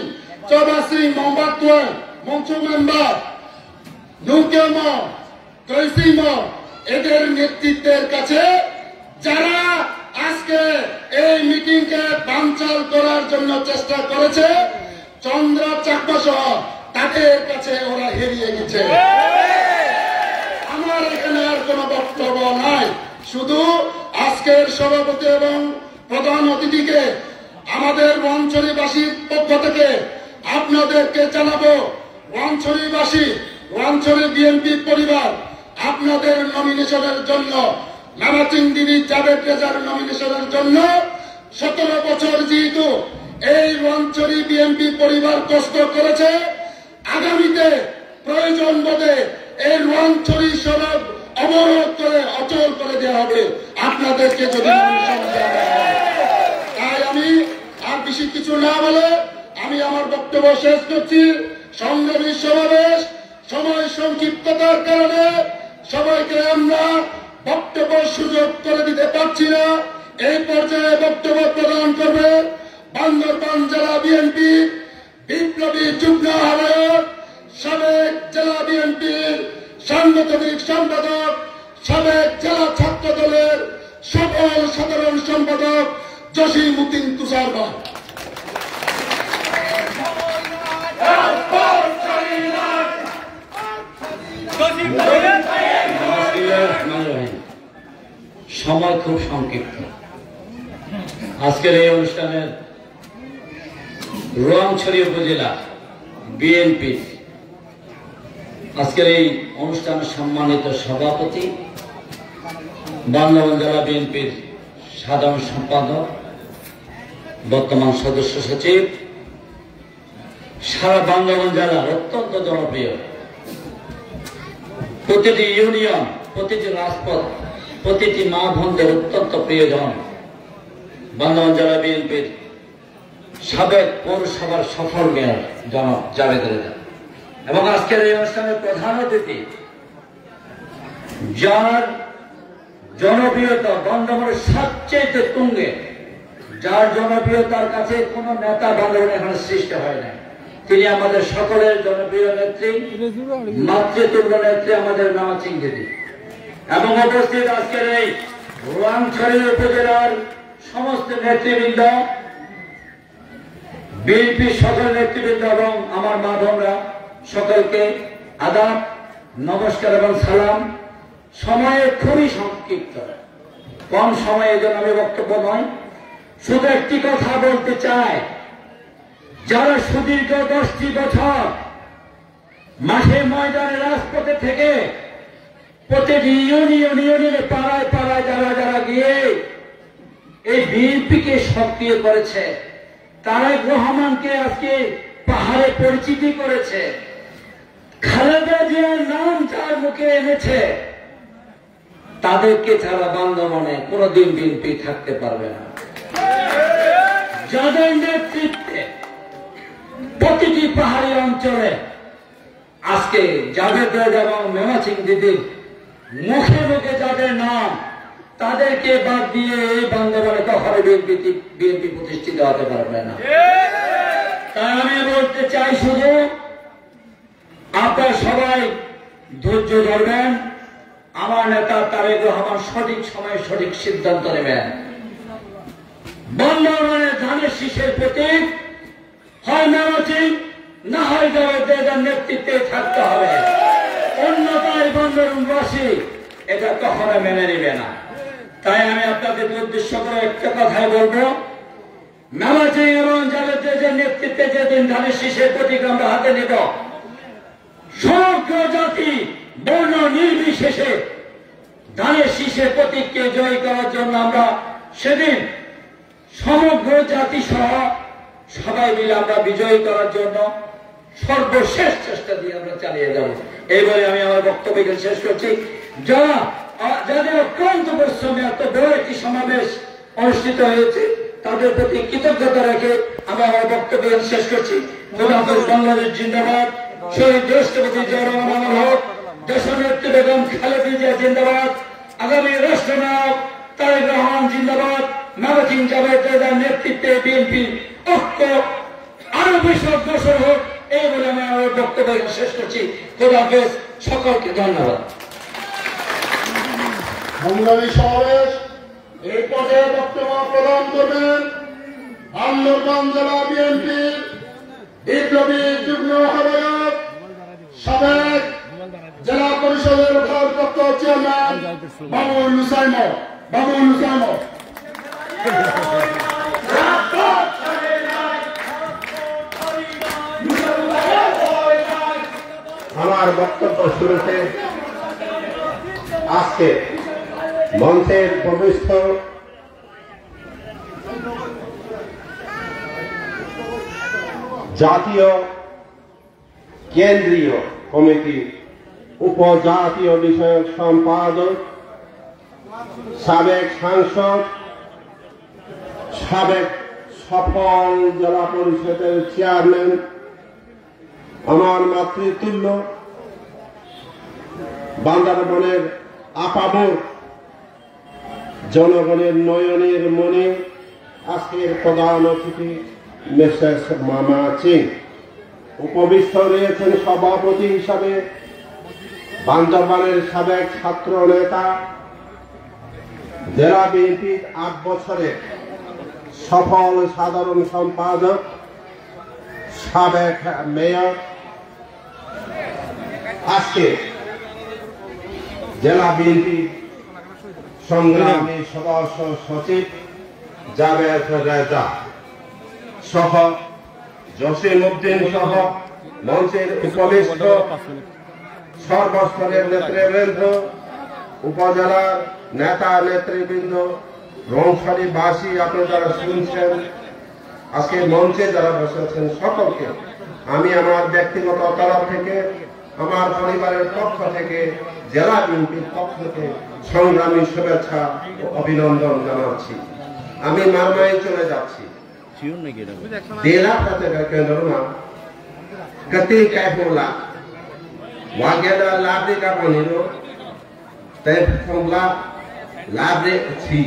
চবা সিং, মোহাম্মদ তোয়, মঞ্চ মেম্বার নুকেম, কৈসিম, এদের নেতৃত্বের কাছে যারা আজকে এই মিটিংকে বানচাল করার জন্য চেষ্টা করেছে, চন্দ্র চাকমা সহ তাদের কাছে ওরা হেরিয়ে গেছে। আমার এখানে আর কোন বক্তব্য নাই, শুধু আজকের সভাপতি এবং প্রধান অতিথিকে আমাদের রোয়াংছড়িবাসীর পক্ষ থেকে আপনাদেরকে জানাবো, রোয়াংছড়ি বিএনপি পরিবার আপনাদের নমিনেশনের জন্য, মেমাচিং দিদি জাবেদ রেজার নমিনেশনের জন্য 17 বছর যেহেতু এই রোয়াংছড়ি বিএনপি পরিবার কষ্ট করেছে, আগামীতে প্রয়োজন বোধে এই রোয়াংছড়ি সড়ক অবরোধ করে অচল করে দেওয়া হবে আপনাদেরকে যদি নমিনেশন দেওয়া হয়। তাই আমি আর বেশি কিছু না বলে আমি আমার বক্তব্য শেষ করছি। সংগ্রামী সমাবেশ, সময় সংক্ষিপ্ততার কারণে সবাইকে আমরা বক্তব্য সুযোগ করে দিতে পারছি না। এই পর্যায়ে বক্তব্য প্রদান করবে বান্দরবান জেলা বিএনপি বিপ্লবী যুগ্ম আহ্বায়ক সাবেক জেলা বিএনপির সাংগঠনিক সম্পাদক, সাবেক জেলা ছাত্র দলের সকল সাধারণ সম্পাদক জসিমউদ্দিন তুষার ভাই। সময় খুব সংক্ষিপ্ত। আজকের এই অনুষ্ঠানের রোয়াংছড়ি উপজেলা বিএনপি আজকের এই অনুষ্ঠানের সম্মানিত সভাপতি, বান্দরবান জেলা বিএনপির সাধারণ সম্পাদক, বর্তমান সদস্য সচিব, সারা বান্দরবান জেলার অত্যন্ত জনপ্রিয়, প্রতিটি ইউনিয়ন, প্রতিটি রাজপথ, প্রতিটি মা বোনদের অত্যন্ত প্রিয়জন বান্দরবান জেলা বিএনপির সাবেক পৌরসভার সফল মেয়র জনাব জাভেদ রেজা এবং আজকের এই অনুষ্ঠানের প্রধান অতিথি, যার জনপ্রিয়তা বান্দরবানের সবচেয়ে তুঙ্গে, যার জনপ্রিয়তার কাছে কোন নেতা বান্দরবানে এখানে সৃষ্টি হয় না, তিনি আমাদের সকলের জনপ্রিয় নেত্রী, মাতৃতুল্য নেত্রী আমাদের মেমাচিং দিদি। এবং উপস্থিত আজকের এই রোয়াংছড়ি উপজেলার সমস্ত নেতৃবৃন্দ, বিএনপি সকল নেতৃবৃন্দ এবং আমার মা বোনরা, সকলকে আদাব, নমস্কার এবং সালাম। সময়ে খুবই সংক্ষিপ্ত, কম সময়ে যেন আমি বক্তব্য নয়, শুধু একটি কথা বলতে চাই। যারা সুদীর্ঘ 10টি বছর মাঠে ময়দানে রাজপথে থেকে প্রতিটি ইউনিয়নে পাড়ায় পাড়ায় যারা গিয়ে এই বিএনপিকে সক্রিয় করেছে, তারেক রহমানকে আজকে পাহাড়ে পরিচিতি করেছে, খালেদা জিয়ার নাম যার মুখে এনেছে, তাদেরকে ছাড়া বান্দরবানে কোনদিন বিএনপি থাকতে পারবে না। যাদের নেতৃত্বে প্রতিটি পাহাড়ি অঞ্চলে আজকে জাভেদ রেজা এবং মেমাচিং দিদির মুখে মুখে যাদের নাম, তাদেরকে বাদ দিয়ে এই বান্দরবানে কখনো বিএনপি প্রতিষ্ঠিত হতে পারবে না। তাই আমি বলতে চাই, শুধু আপনারা সবাই ধৈর্য ধরবেন, আমার নেতা তারেক রহমান সঠিক সময়ে সঠিক সিদ্ধান্ত নেবেন। বান্দরবানের ধানের শীষের প্রতীক হয় মেমাচিং, না হয় জাভেদ রেজার নেতৃত্বে থাকতে হবে, অন্যথায় বান্দরবানবাসী এটা কখনো মেনে নেবে না। তাই আমি আপনাদের উদ্দেশ্য করে একটা কথাই বলবো, মেমাচিং এবং জাভেদ রেজার নেতৃত্বে যেদিন ধানের শীষের প্রতীক আমরা হাতে নেব, সমগ্র জাতি বর্ণ নির্বিশেষে ধানের শীষের প্রতীককে জয় করার জন্য আমরা সেদিন সমগ্র জাতি সহ সবাই মিলে আমরা বিজয়ী করার জন্য সর্বশেষ চেষ্টা দিয়ে আমরা চালিয়ে যাব। এই বলে আমি আমার বক্তব্য শেষ করছি। যাদের অক্লান্ত পরিশ্রমে এত বড় একটি সমাবেশ অনুষ্ঠিত হয়েছে, তাদের প্রতি কৃতজ্ঞতা রেখে আমি আমার বক্তব্য শেষ করছি। বাংলাদেশ জিন্দাবাদ, শহীদ রাষ্ট্রপতি জিয়া রহমান হক, দেশনেত্রী বেগম খালেদা জিয়া জিন্দাবাদ, আগামী রাষ্ট্রনায়ক তারেক রহমান জিন্দাবাদ, মেমাচিং জাভেদ রেজার নেতৃত্বে বিএনপি ঐক্য আরো বেশি অগ্রসর হোক, এই বলে আমি আমার বক্তব্য শেষ করছি। খোদা হাফেজ, সকলকে ধন্যবাদ। সংগ্রামী সমাবেশ এই পর্যায়ে বক্তব্য প্রদান করবেন বান্দরবান জেলা বিএনপির বিপ্লবী যুগ্ম আহ্বায়ক, সাবেক জেলা পরিষদের ভারপ্রাপ্ত চেয়ারম্যান বাবুল হুসাইন। আমার বক্তব্য শুরুতে আজকে মঞ্চের প্রবিষ্ট জাতীয় কেন্দ্রীয় কমিটির উপজাতীয় বিষয়ক সম্পাদক, সাবেক সাংসদ, সাবেক সফল জেলা পরিষদের চেয়ারম্যান, আমার মাতৃতুল্য বান্দরবানের আপামর জনগণের নয়নের মনে আজকের প্রধান অতিথি মেসার্স মেমাচিং উপবিষ্ট রয়েছেন সভাপতি হিসাবে বান্দরবানের সাবেক ছাত্র নেতা, জেলা বিএনপির 8 বছরের সফল সাধারণ সম্পাদক, সাবেক মেয়র, আজকে জেলা বিএনপির সংগ্রামী সদস্য সচিব জাভেদ রেজা সহ জসিম উদ্দিন সহ মঞ্চের উপবিষ্ট সর্বস্তরের নেতৃবৃন্দ, উপজেলার নেতা নেতৃবৃন্দ, রংসারিবাসী, আপনি যারা শুনছেন, আজকে মঞ্চে যারা বসেছেন, সকলকে আমি আমার ব্যক্তিগত তরফ থেকে, আমার পরিবারের পক্ষ থেকে, জেলা বিএনপির পক্ষ থেকে সংগ্রামী শুভেচ্ছা ও অভিনন্দন জানাচ্ছি। আমি মারমায় চলে যাচ্ছি। দেলা প্রত্যেক কেন্দ্রমা গতি কাইপোলা ওয়াগেলা লাভে কা বনিরো তাই ফংলা লাভে ছি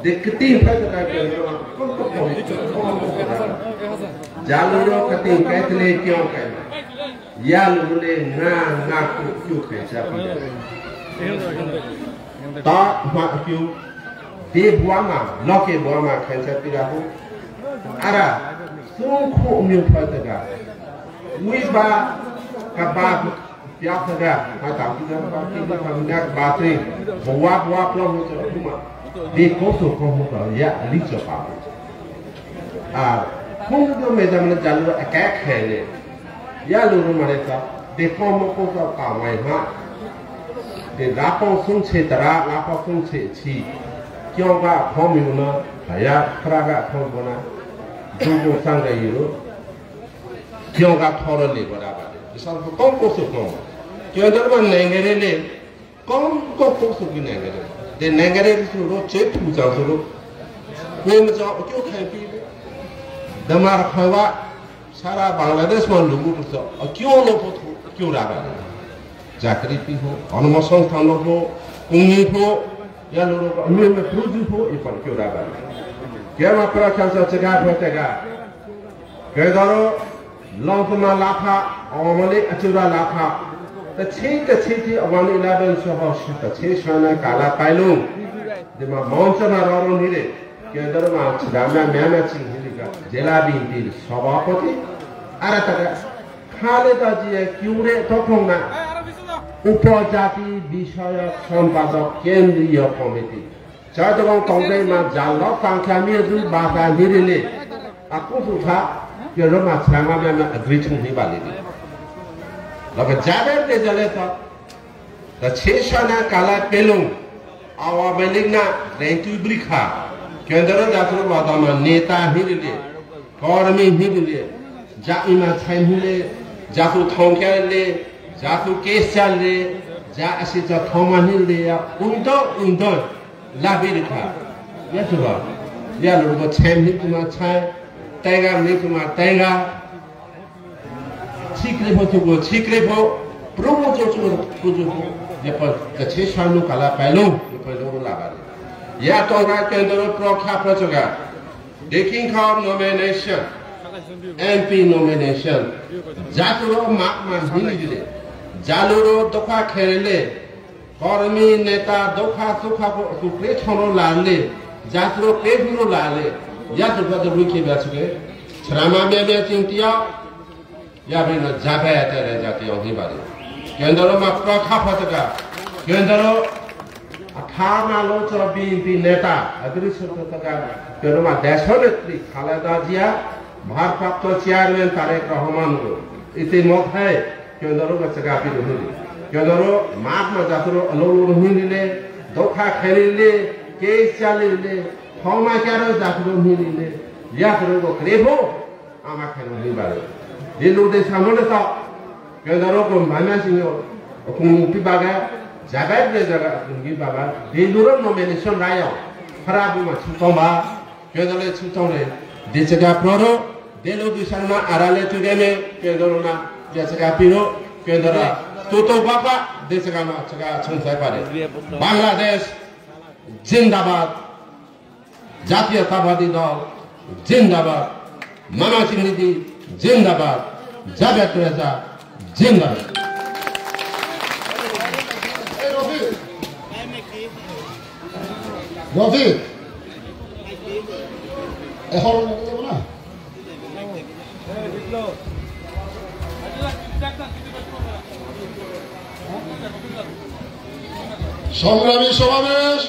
দেখতি প্রত্যেক কেন্দ্রমা জালুরো কতি কাইতলে কিউ কাইলা ইয়ালুলে না না কিউ কাইছা তা মা কিউ দে বুয়ামা লকে বুয়ামা খাইছা পিরাহু ara sungkhu mi phataga wiba kaba piasaga mata kita pasti kita batri bawa plong itu cuma di koso komo ya licho pa khung do me jamne jalu akak khele ya luru mare ta de komo ko ka mai ha de lapong sung che tara lapong sung che chi kyo ga khomi na ya phraga khobona Jogo sanga yiro, kyoga thoro le barabar. Isal ko kom ko su kom. Kyo dar ban nengere le, kom ko su ki nengere. De nengere su ro che puja su ro. Kwe ma ja kyo khai pi. Damar khawa sara Bangladesh man logo so kyo lo ko kyo ra ba. Jakri pi ho, अनुमोशन स्थान हो, कुंगी हो, या लो में प्रोजी हो, ये पर क्यों ra ba. क्या मात्रा खासा जगह भटेगा केदारो लौटमा लाखा अमले अचुरा लाखा त छेती अवान 11 सह त छे साना काला पाइलु दिमा मौसमा ररो निरे केदारो मा छदामा म्यामा छिहिलिका जिल्ला बिन्तिर सभापति आरा तका खालेदा जिए किउरे तखोंना उपजाति विषय सम्पादक केन्द्रीय committee Jadwal Kongrema Jallo Tangkami itu bahasa diri le. Aku suka kira macam mana agree ni balik. Lalu jalan de jalan tu, dah cesana kala pelung, awal belikna rentu berikha. Kendara jatuh wadama neta diri le, kormi diri le, jahima cahim le, jatuh thongkar le, jatuh kesal le, jah asyik jatuh thomani le, untuk Labirika, ya coba, ya lalu cem ni cuma cem, tengah ni cuma tengah, cikrepo, promo jojo, ya per kecil selalu kalah pelung, ya per dulu labar. Ya tongkat kendara prokha prajoga, Deking Kau nomination, MP nomination, jatuh makman ini je, jalur doka kherle. Kormi neta dokha sukha ko pre thono lale jatro pre biro lale ya to ka dru ke ba chuke chrama me me chintia ya be no jabe atere jati ohi bari kendaro ma pra kha phataka kendaro athama lo chora BNP neta adrisho taka kendaro ma desonetri khaleda jia bharprapto chairman Tareq Rahman ko ite mok hai kendaro ka jaga pi rohili Kendaro maaf ma jatro alolu hinile, dokha khelile, case chalile, thoma karo jatro hinile, jatro ko krebo, ama khelo hibare. Dilu de samone ta, kendaro ko mana sinyo, kung pibaga, jaga de jaga kungi baga, dilu nomination rayo, kharabu ma chutoma, kendaro chutone, de jaga proro, dilu di sana arale tudeme, kendaro na, jaga piro, kendaro Toto Bapa देश का संशय पारे बांग्लादेश जिंदाबाद जातीयतावादी दल जिंदाबाद मामा सिंह जिंदाबाद জাবেদ রেজা জিন্দাবাদ। রফিক এখন যাব না সংগ্রামী সমাবেশ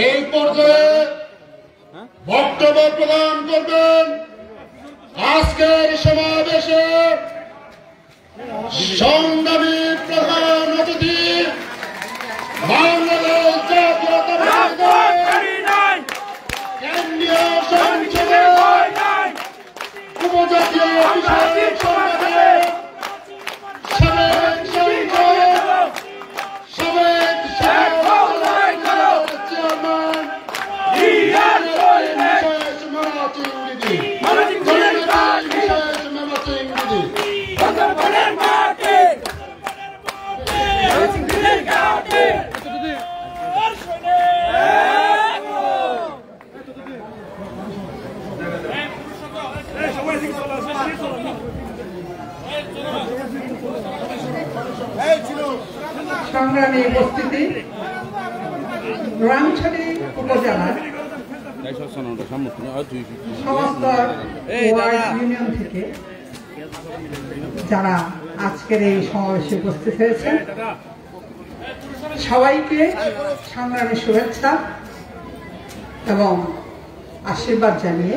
এই পর্যায়ে বক্তব্য প্রদান করবেন আজকের সমাবেশে সংগ্রামী প্রধান অতিথি বাংলাদেশ জাতীয়তাবাদী কেন্দ্রীয় সংসদের উপজাতীয় বিষয়ক সম্পাদক সাবেক সংসদ সাবেক চেয়ারম্যান বিশেষ মারাচিং দিদি বিশেষ মারাচিং দিদি সংগ্রামী উপস্থিতি, নোয়াংছড়ি উপজেলার সমস্ত ওয়ার্ড ইউনিয়ন থেকে যারা আজকের এই সমাবেশে উপস্থিত হয়েছে সবাইকে সংগ্রামী শুভেচ্ছা এবং আশীর্বাদ জানিয়ে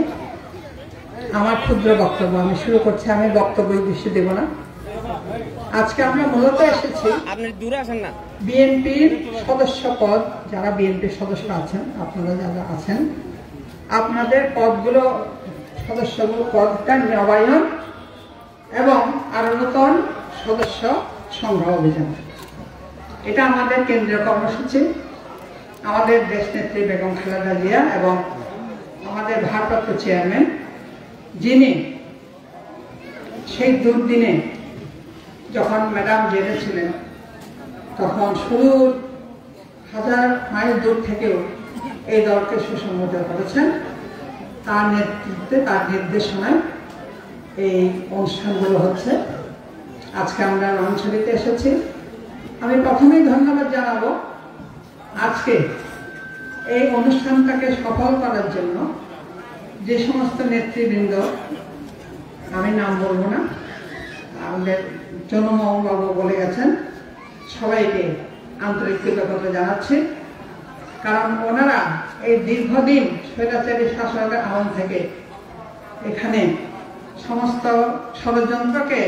আমার ক্ষুদ্র বক্তব্য আমি শুরু করছি। আমি বক্তব্য বেশি দেব না। আজকে আমরা মূলত এসেছি বিএনপির সদস্য পদ, যারা বিএনপির সদস্য আছেন, আপনারা যারা আছেন, আপনাদের পদগুলো সদস্যগুলো পদটা নবায়ন এবং আরো নতুন সদস্য সংগ্রহ অভিযান। এটা আমাদের কেন্দ্রীয় কর্মসূচি। আমাদের দেশনেত্রী বেগম খালেদা জিয়া এবং আমাদের ভারপ্রাপ্ত চেয়ারম্যান, যিনি সেই দুর্দিনে যখন ম্যাডাম জেলে ছিলেন তখন শুরু হাজার মাইল দূর থেকেও এই দলকে সুসংগঠিত করেছেন। তার নেতৃত্বে, তার নির্দেশনায় এই অনুষ্ঠানগুলো হচ্ছে। আজকে আমরা নোয়াংছড়িতে এসেছি। আমি প্রথমেই ধন্যবাদ জানাবো আজকে এই অনুষ্ঠানটাকে সফল করার জন্য যে সমস্ত নেতৃবৃন্দ, আমি নাম বলবো না, আমাদের জনমোহনবাবু বলে গেছেন, সবাইকে আন্তরিক কৃতজ্ঞতা জানাচ্ছি। কারণ ওনারা এই দীর্ঘদিন স্বৈরাচারী শাসকের আমল থেকে এখানে সমস্ত ষড়যন্ত্রকে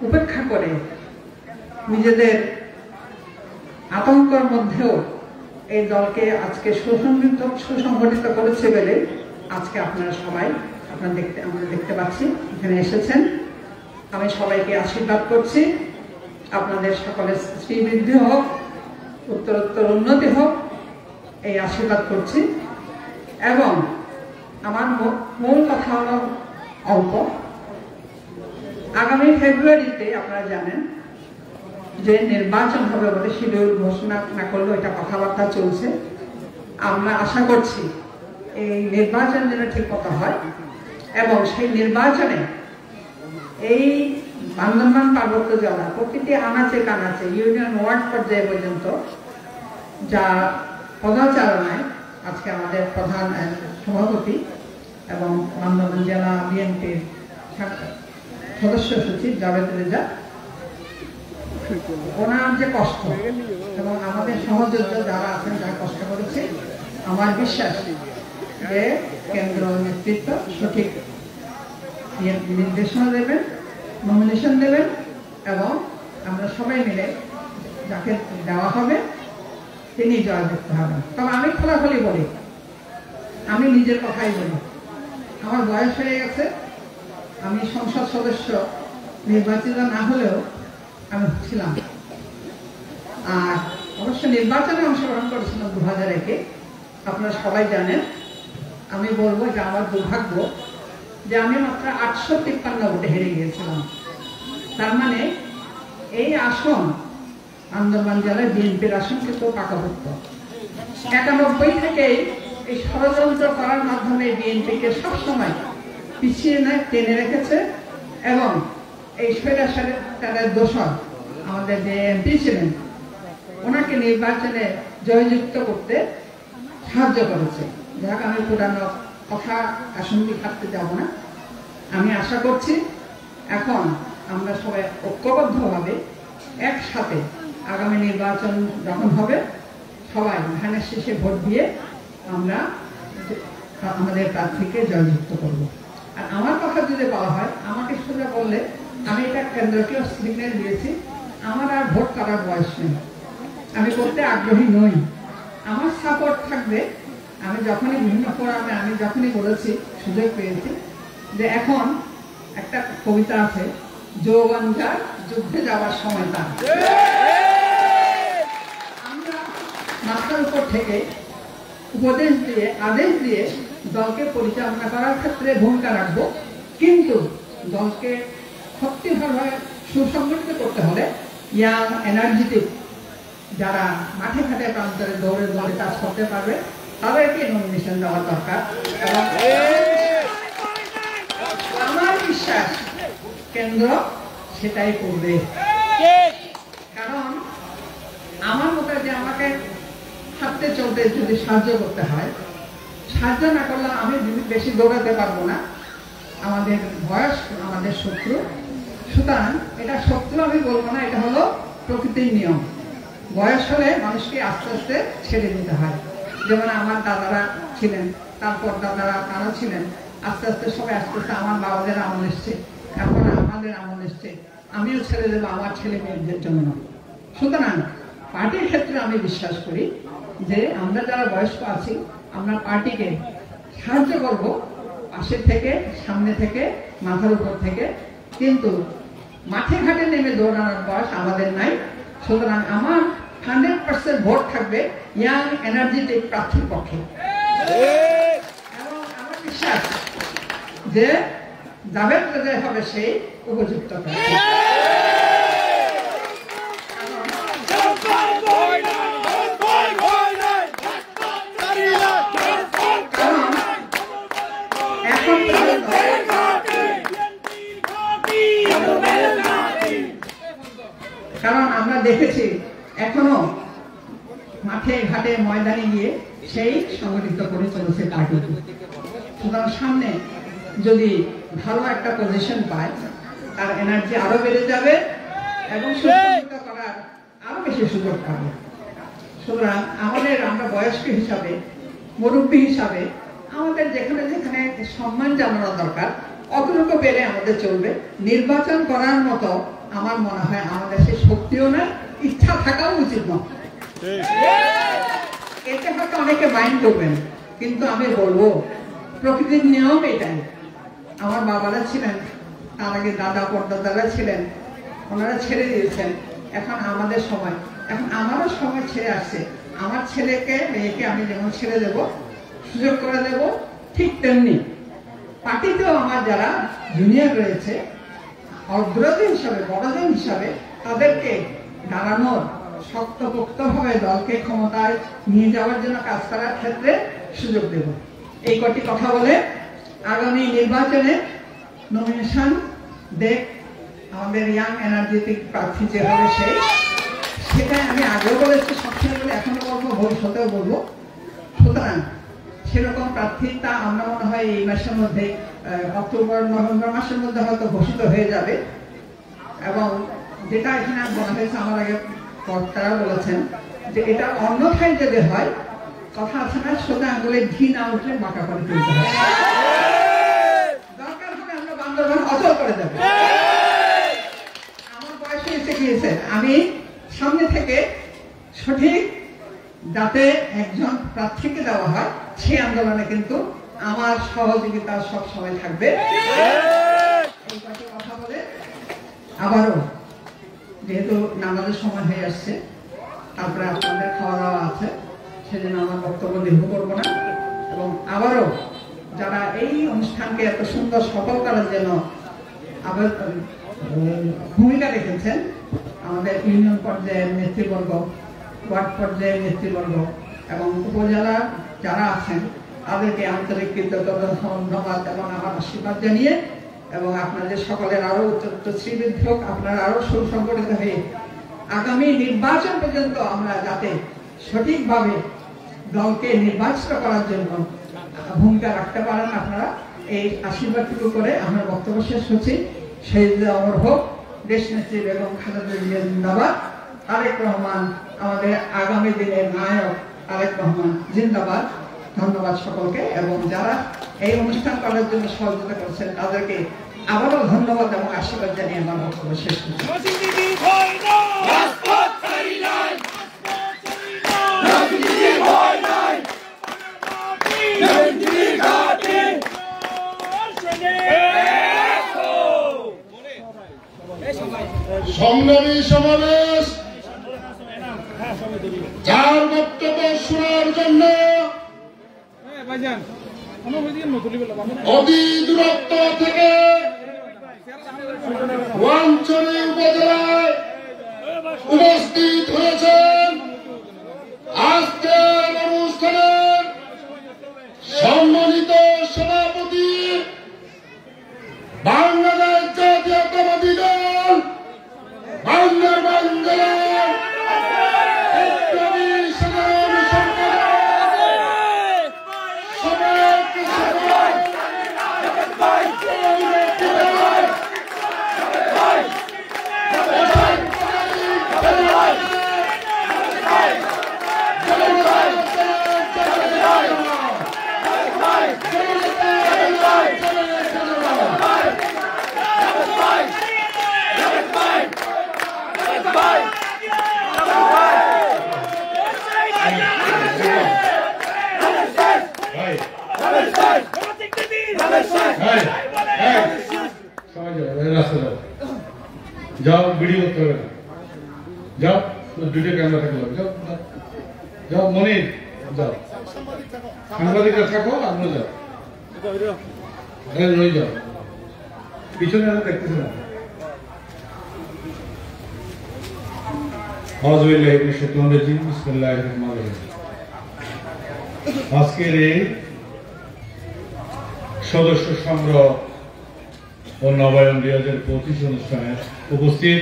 উপেক্ষা করে নিজেদের আতঙ্কের মধ্যেও এই দলকে আজকে সুসংগঠিত করেছে বলে আজকে আপনারা সবাই আমরা দেখতে পাচ্ছি এখানে এসেছেন। আমি সবাইকে আশীর্বাদ করছি, আপনাদের সকলের শ্রীবৃদ্ধি হোক, উত্তরোত্তর উন্নতি হোক, এই আশীর্বাদ করছি। এবং আমার মূল কথা হলো অল্প। আগামী ফেব্রুয়ারিতে আপনারা জানেন যে নির্বাচন হবে বলে শিডিউল ঘোষণা না করলেও এটা কথাবার্তা চলছে। আমরা আশা করছি এই নির্বাচন যেন ঠিক মতো হয় এবং সেই নির্বাচনে এই বান্দরবান পার্বত্য জেলা প্রতিটি আনাচে কানাচে ইউনিয়ন ওয়ার্ড পর্যায়ে পর্যন্ত যা পদাচারণায় আজকে আমাদের প্রধান সভাপতি এবং বান্দরবান জেলা বিএনপির সদস্য সচিব জাবেদ রেজা, ওনার যে কষ্ট এবং আমাদের সহযোদ্ধা যারা আছেন, যারা কষ্ট করেছে, আমার বিশ্বাস যে কেন্দ্র নেতৃত্ব সঠিক নির্দেশনা দেবেন, নমিনেশন দেবেন এবং আমরা সবাই মিলে যাকে দেওয়া হবে তিনি জয় দেখতে হবেন। তবে আমি খোলাখুলি বলি, আমি নিজের কথাই বলি, আমার বয়স হয়ে গেছে, আমি সংসদ সদস্য নির্বাচিত না হলেও আমি ছিলাম, আর অবশ্য নির্বাচনে অংশগ্রহণ করেছিলাম 2001-এ, আপনারা সবাই জানেন। আমি বলবো যে আমার দুর্ভাগ্য যে আমি মাত্র 853 ভোটে হেরে গিয়েছিলাম। তার মানে এই আসন আন্দরবান জেলায় বিএনপির আসন কিন্তু পাকাপোক্ত। 91 থেকে এই ষড়যন্ত্র করার মাধ্যমে বিএনপিকে সবসময় পিছিয়ে নেয়, টেনে রেখেছে। এবং এই স্বৈরাচারের দোষর আমাদের যে এমপি ছিলেন, ওনাকে নির্বাচনে জয়যুক্ত করতে সাহায্য করেছে। যাক, আমি পুরানো কথা আসন্তি খাটতে যাব না। আমি আশা করছি এখন আমরা সবাই ঐক্যবদ্ধভাবে একসাথে আগামী নির্বাচন যখন হবে, সবাই ধানের শীষে ভোট দিয়ে আমরা আমাদের প্রার্থীকে জয়যুক্ত করব। আর আমার কথা যদি বলা হয়, আমাকে সোজা বললে, আমি এটা কেন্দ্রকেও সিগন্যাল দিয়েছি, আমার আর ভোট করার বয়স নেই, আমি করতে আগ্রহী নই। আমার সাপোর্ট থাকবে। আমি যখনই বিভিন্ন ফোরামে আমি যখনই বলেছি, সুযোগ পেয়েছি, যে এখন একটা কবিতা আছে, যৌবন যার যুদ্ধে যাওয়ার সময় তার। আমরা মাথার উপর থেকে উপদেশ দিয়ে, আদেশ দিয়ে দলকে পরিচালনা করার ক্ষেত্রে ভূমিকা রাখবো, কিন্তু দলকে শক্তিভাবে সুসংগঠিত করতে হলে ইয়াং এনার্জেটিক যারা মাঠে ঘাটে প্রান্তরে দৌড়ে দৌড়ে কাজ করতে পারবে, তাদেরকে নমিনেশন দেওয়া দরকার। এবং আমার বিশ্বাস কেন্দ্র সেটাই করবে। কারণ আমার মতে যে আমাকে হাঁটতে চলতে যদি সাহায্য করতে হয়, সাহায্য না করলে আমি বেশি দৌড়াতে পারবো না। আমাদের বয়স আমাদের শত্রু, সুতরাং এটা শত্রু আমি বলবো না, এটা হলো প্রকৃতির নিয়ম। বয়স হলে মানুষকে আস্তে আস্তে ছেড়ে দিতে হয়। যেমন আমার দাদারা ছিলেন, তারপর দাদারা তারা ছিলেন, আস্তে আস্তে সবাই আস্তে আস্তে আমার বাবাদের আমল এসছে, এখন আমাদের আমল এসছে, আমিও ছেড়ে দেবো আমার ছেলে মেয়েদের জন্য। সুতরাং পার্টির ক্ষেত্রে আমি বিশ্বাস করি যে আমরা যারা বয়স্ক আছি, আমরা পার্টিকে সাহায্য করব পাশে থেকে, সামনে থেকে, মাথার উপর থেকে, কিন্তু মাঠে ঘাটে নেমে দৌড়ানোর বয়স আমাদের নাই। সুতরাং আমার 100% ভোট থাকবে ইয়াং এনার্জেটিক প্রার্থীর পক্ষে। এবং আমার বিশ্বাস যে জাবেদ রেজা হবে সেই উপযুক্ত প্রার্থী। কারণ আমরা দেখেছি এখনো মাঠে ঘাটে ময়দানে গিয়ে সেই সংগঠিত করে চলেছে পার্টি। সুতরাং সামনে যদি ভালো একটা পজিশন পায়, তার এনার্জি আরো বেড়ে যাবে এবং সুসংগঠিত করার আরো বেশি সুযোগ পাবে। সুতরাং আমরা বয়স্ক হিসাবে, মুরব্বী হিসাবে আমাদের যেখানে যেখানে সম্মান জানানো দরকার, অতটুকু পেলে আমাদের চলবে। নির্বাচন করার মতো আমার মনে হয় আমাদের সে শক্তিও না, ইচ্ছা থাকাও উচিত নয়। এতে হয়তো অনেকে মাইন্ড করবেন, কিন্তু আমি বলবো প্রকৃতির নিয়ম এটাই। আমার বাবারা ছিলেন, তার আগে দাদা পরদাদারা ছিলেন, ওনারা ছেড়ে দিয়েছেন। এখন আমাদের সময়, এখন আমারও সময় ছেড়ে আসছে। আমার ছেলেকে মেয়েকে আমি যেমন ছেড়ে দেব, সুযোগ করে দেব, ঠিক তেমনি পার্টিতেও আমার যারা জুনিয়র রয়েছে, অগ্রজ হিসাবে, বড়জন হিসাবে তাদেরকে দাঁড়ানোর, শক্তপোক্তভাবে দলকে ক্ষমতায় নিয়ে যাওয়ার জন্য কাজ করার ক্ষেত্রে সুযোগ দেব। এই কটি কথা বলে আগামী নির্বাচনে নমিনেশন দেখ আমাদের ইয়াং এনার্জেটিক প্রার্থী যে হবে সেটাই আমি আগেও বলেছি, সবসময় বলে এখনো বলবো, ভবিষ্যতেও বলবো। সুতরাং সেরকম প্রার্থীটা আমরা মনে হয় এই মাসের মধ্যে, অক্টোবর নভেম্বর মাসের মধ্যে হয়তো ঘোষিত হয়ে যাবে। এবং যেটা এখানে বলা হয়েছে, আমার আগে কর্তারা বলেছেন যে এটা অন্যথায় যদি হয়, কথা আছে না, সোজা আঙুলে ঘি না উঠলে বাঁকা করে তুলতে হবে। দরকার হলে আমরা বান্দরবান অচল করে দেবো। আমার বয়স এসে গিয়েছে, আমি সামনে থেকে সঠিক যাতে একজন প্রার্থীকে দেওয়া হয়, সেই আন্দোলনে কিন্তু আমার সহযোগিতা সব সময় থাকবে। এই কথা বলে আবারও, যেহেতু নামাজের সময় হয়ে আসছে, তারপরে আপনাদের খাওয়া দাওয়া আছে, সেজন্য আমার বক্তব্য দীর্ঘ করবো না। এবং আবারও যারা এই অনুষ্ঠানকে এত সুন্দর সফল করার জন্য ভূমিকা রেখেছেন, আমাদের ইউনিয়ন পর্যায়ের নেতৃবর্গ, ওয়ার্ড পর্যায়ের নেতৃবর্গ এবং উপজেলা যারা আছেন, তাদেরকে আন্তরিক কৃতজ্ঞতা ধন্যবাদ এবং আমার আশীর্বাদ জানিয়ে এবং আপনাদের সকলের আরো উচ্চ শ্রীবৃদ্ধি হোক, আপনারা আরো সুসংগঠিত হয়ে আগামী নির্বাচন পর্যন্ত আমরা যাতে সঠিকভাবে দলকে নির্বাচিত করার জন্য ভূমিকা রাখতে পারেন, আপনারা এই আশীর্বাদটুকু করে আমার বক্তব্য শেষ করছি। শহীদ অমর হোক, দেশনেত্রী বেগম খালেদা জিয়া জিন্দাবাদ, তারেক রহমান আমাদের আগামী দিনের নায়ক, তারেক রহমান জিন্দাবাদ। ধন্যবাদ সকলকে, এবং যারা এই অনুষ্ঠান করার জন্য সহযোগিতা করছেন তাদেরকে আবারও ধন্যবাদ এবং আশীর্বাদ জানিয়ে আমার বক্তব্য শেষ করছি। সংগ্রামী সমাবেশ, যার বক্তব্য শোনার জন্য অতি দূরত্ব থেকে ওয়াঞ্চনী উপজেলায় উপস্থিত হয়েছেন আজকের অনুষ্ঠানের সম্মানিত সভাপতি, বাংলাদেশ জাতীয়তাবাদী দল বান্দরবান জেলার সাধারণ যাও, ভিডিও করতে হবে না, যাও, দুটো ক্যামেরা থাকলো, যাও যাও, মনির যাও, সাংবাদিকরা থাকো, আপনি যাও, রয়ে যাও, পিছনে দেখতেছি না। আজকের এই সদস্য সংগ্রহ ও নবায়ন 2025 অনুষ্ঠানে উপস্থিত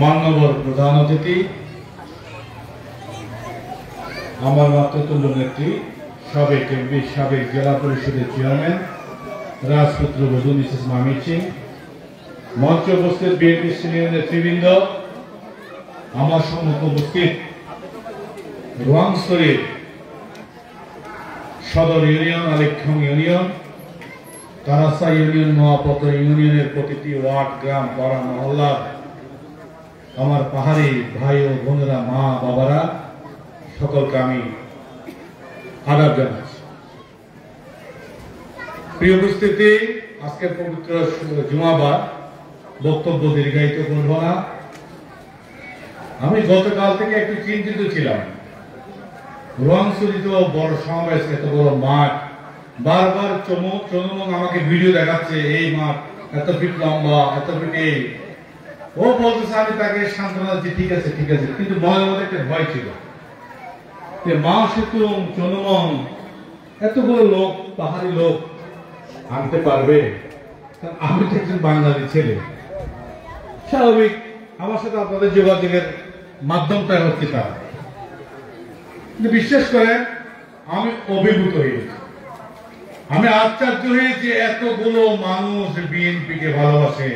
মাননীয় প্রধান অতিথি, আমার মাতৃতুল্য নেত্রী, সাবেক এমপি, সাবেক জেলা পরিষদের চেয়ারম্যান, রাজপুত্র বধূ মিসেস মামি সিং, মঞ্চে উপস্থিত বিএনপি সিনিয়র নেতৃবৃন্দ, আমার সম্মুখে উপস্থিত রোয়াংছড়ি সদর ইউনিয়ন, আলেকখাম ইউনিয়ন, তারাসা ইউনিয়ন, নোয়াপত ইউনিয়নের প্রতিটি ওয়ার্ড, গ্রাম, পাড়া, মহল্লা, আমার পাহাড়ি ভাই ও বোনেরা, মা বাবারা, সকলকে আমি আদাব জানাচ্ছি। প্রিয় উপস্থিতি, আজকে পবিত্র জুমাবার, বক্তব্য দীর্ঘায়িত করব না। আমি গতকাল থেকে একটু চিন্তিত ছিলাম। রোয়াংছড়িতে বড় সমাবেশ, এত বড় মাঠ, বারবার চমক আমাকে ভিডিও দেখাচ্ছে, এই মাঠ এত ফিট লম্বা, এত ফিট এই, ও বলতেছে, আমি তাকে সান্ত্বনা দিচ্ছি, ঠিক আছে ঠিক আছে, কিন্তু মনের মধ্যে একটা ভয় ছিল যে মা সেতু জনমন এতগুলো লোক, পাহাড়ি লোক আনতে পারবে? আমি তো একজন বাঙালি ছেলে, স্বাভাবিক আমার সাথে আপনাদের যোগাযোগের মাধ্যমটা হচ্ছে তারা। বিশ্বাস করে আমি অভিভূত হয়েছি, আমি আশ্চর্য হয়েছি এতগুলো মানুষ বিএনপিকে ভালোবাসে,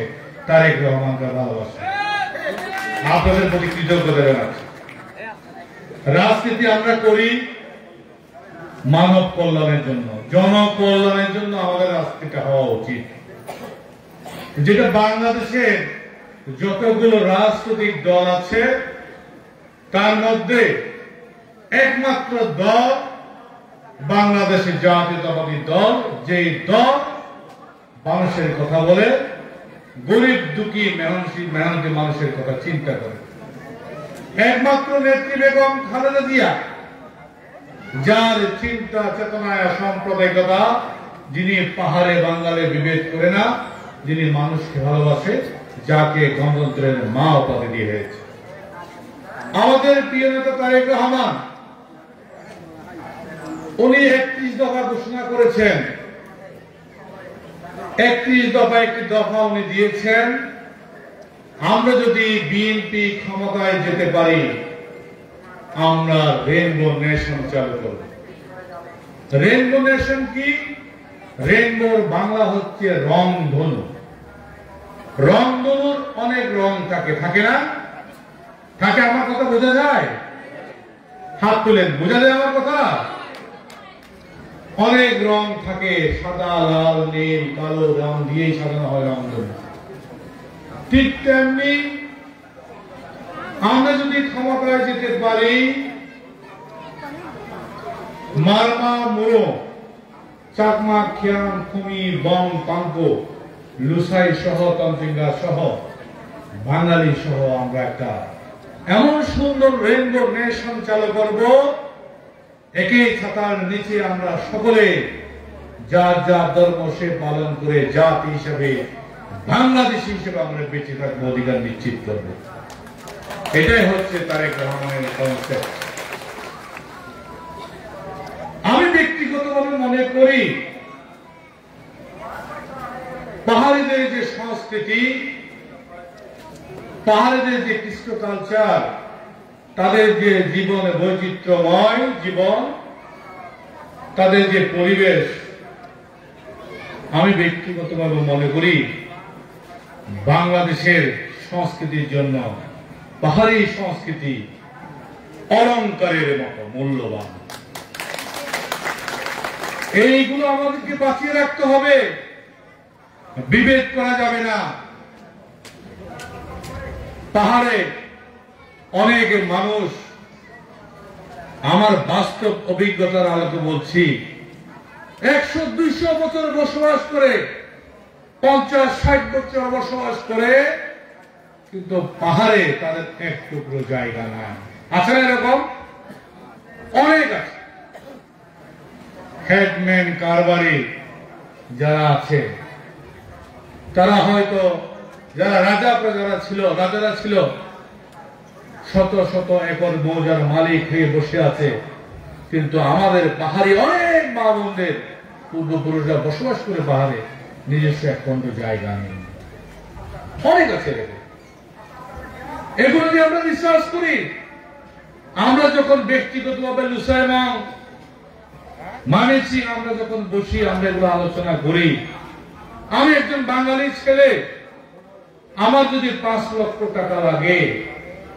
তারেক রহমানকে ভালোবাসে। আপনাদের প্রতি কৃতজ্ঞতা জানাচ্ছি। রাজনীতি আমরা করি মানব কল্যাণের জন্য, জনকল্যাণের জন্য আমাদের রাজনীতিটা হওয়া উচিত। যেটা বাংলাদেশের যতগুলো রাজনৈতিক দল আছে তার মধ্যে একমাত্র দল বাংলাদেশের জাতীয়তাবাদী দল, যেই দল মানুষের কথা বলে, গরিব দুঃখী মেহনতি মানুষের কথা চিন্তা করে। একমাত্র নেত্রী বেগম খালেদা জিয়া, যার চিন্তা চেতনায় সাম্প্রদায়িকতা, যিনি পাহাড়ে বাঙালি বিভেদ করে না, যিনি মানুষকে ভালোবাসে, যাকে গণতন্ত্রের মা উপাধি দিয়ে হয়েছে। আমাদের প্রিয় নেতা তারেক রহমান উনি 31 দফা ঘোষণা করেছেন। 31 দফা একটি দফা উনি দিয়েছেন, আমরা যদি বিএনপি ক্ষমতায় যেতে পারি আমরা রেইনবো নেশন চালু করব। রেইনবো নেশন কি? রেইনবোর বাংলা হচ্ছে রংধনু। রংধনুর অনেক রং থাকে না? থাকে। আমার কথা বোঝা যায়? হাত তুলেন, বোঝা যায় আমার কথা? অনেক রং থাকে, সাদা, লাল, নীল, কালো রং দিয়েই সাজানো হয় রংধনু। ঠিক তেমনি আমরা যদি ক্ষমতায় যেতে পারি, মারমা, মুরো, চাকমা, খিয়াং, খুমি, বং, পাঙ্কো, লুসাই সহ, তন্ত্রিঙ্গা সহ, বাঙালি সহ আমরা একটা এমন সুন্দর রেইনবো নেশন চালু করব, একই ছাতার নিচে আমরা সকলে যার যার ধর্ম সে পালন করে জাতি হিসেবে, বাংলাদেশী হিসেবে আমরা বেঁচে থাকবো, অধিকার নিশ্চিত করব। এটাই হচ্ছে তারেক রহমানের কনসেপ্ট। আমি ব্যক্তিগতভাবে মনে করি পাহাড়িদের যে সংস্কৃতি, পাহাড়িদের যে কৃষ্ণ কালচার, তাদের যে জীবনে বৈচিত্র্যময় জীবন, তাদের যে পরিবেশ, আমি ব্যক্তিগতভাবে মনে করি বাংলাদেশের সংস্কৃতির জন্য পাহাড়ি সংস্কৃতি অলংকারের মতো মূল্যবান। এইগুলো আমাদেরকে বাঁচিয়ে রাখতে হবে, বিভেদ করা যাবে না। পাহাড়ে অনেক মানুষ, আমার বাস্তব অভিজ্ঞতার আলোকে বলছি, 100-200 বছর বসবাস করে, 50-60 বছর বসবাস করে, কিন্তু পাহাড়ে তাদের এক টুকরো জায়গা নাই। আছে না এরকম? অনেক আছে। হেডম্যান, কারবারি যারা আছে, তারা হয়তো, যারা রাজারা ছিল, শত শত একর মৌজার মালিক হয়ে বসে আছে, কিন্তু আমাদের পাহাড়ি অনেক মা বোনদের পূর্বপুরুষরা বসবাস করে পাহাড়ে, নিজস্ব এক খণ্ড জায়গা নেই। অনেক আছে এগুলো নিয়ে আমরা রিসার্চ করি। আমরা যখন ব্যক্তিগতভাবে লুসাইমাং, মানেছি, আমরা যখন বসি, আমরা এগুলো আলোচনা করি। আমি একজন বাঙালি ছেলে, আমার যদি 5 লক্ষ টাকা লাগে,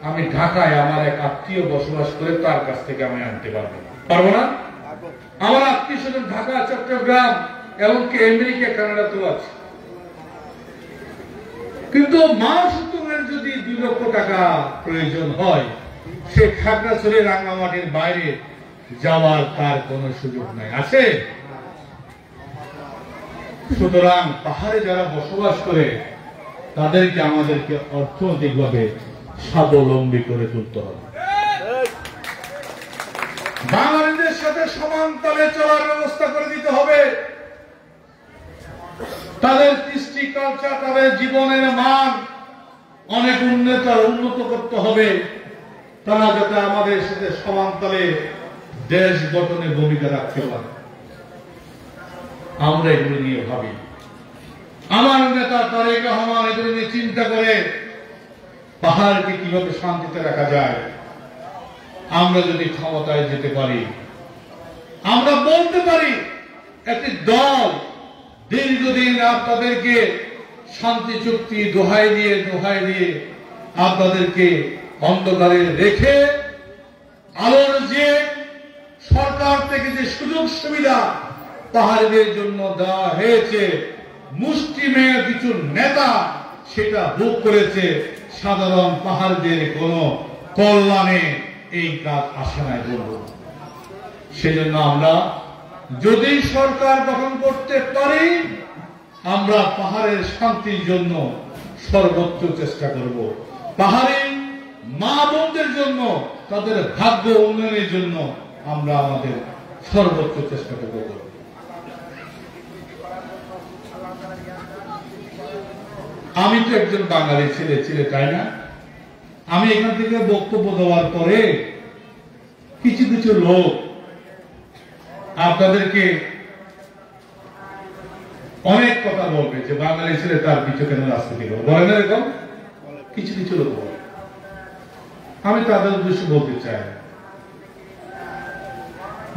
আমি ঢাকায় আমার এক আত্মীয় বসবাস করে, তার কাছ থেকে আমি আনতে পারবো না? আমার আত্মীয় স্বজন ঢাকা, চট্টগ্রাম, এমনকি আমেরিকা, কানাডাতেও আছে। কিন্তু মাস সুতরাং যদি 2 লক্ষ টাকা প্রয়োজন হয়, সে খাগড়াছড়ি, রাঙ্গামাটির বাইরে যাওয়ার তার কোনো সুযোগ নাই। আছে? সুতরাং পাহাড়ে যারা বসবাস করে, তাদেরকে আমাদেরকে অর্থনৈতিকভাবে স্বাবলম্বী করে তুলতে হবে। বাঙালিদের সাথে সমান তালে চলার ব্যবস্থা করে দিতে হবে। তাদের কৃষ্টি কালচার, তাদের জীবনের মান অনেক উন্নত করতে হবে। তারা যাতে আমাদের সাথে সমান তালে দেশ গঠনে ভূমিকা রাখতে পারে, আমরা এগুলো নিয়ে ভাবি। আমার নেতা তারেক রহমান এগুলো নিয়ে চিন্তা করে পাহাড়কে কিভাবে শান্তিতে রাখা যায়। আমরা যদি ক্ষমতায় যেতে পারি, আমরা বলতে পারি একটি দল দীর্ঘদিন আপনাদেরকে শান্তি চুক্তি দোহাই দিয়ে আপনাদেরকে অন্ধকারে রেখে, আলোর যে সরকার থেকে যে সুযোগ সুবিধা পাহাড়িদের জন্য দেওয়া হয়েছে, মুষ্টিমেয় কিছু নেতা সেটা ভোগ করেছে, সাধারণ পাহাড়িদের কোন কল্যাণে এই কাজ আসে নাই বলব। সেজন্য আমরা যদি সরকার গঠন করতে পারি, আমরা পাহাড়ের শান্তির জন্য সর্বোচ্চ চেষ্টা করব। পাহাড়ি মা বোনদের জন্য, তাদের ভাগ্য উন্নয়নের জন্য আমরা আমাদের সর্বোচ্চ চেষ্টা করব। আমি তো একজন বাঙালি ছেলে, তাই না? আমি এখান থেকে বক্তব্য দেওয়ার পরে কিছু লোক আপনাদেরকে অনেক কথা বলবে যে বাঙালি ছেলে তার পিছু কেন রাজনীতি করবে, বলেন এরকম কিছু কিছু লোক বলে। আমি তাদের উদ্দেশ্যে বলতে চাই,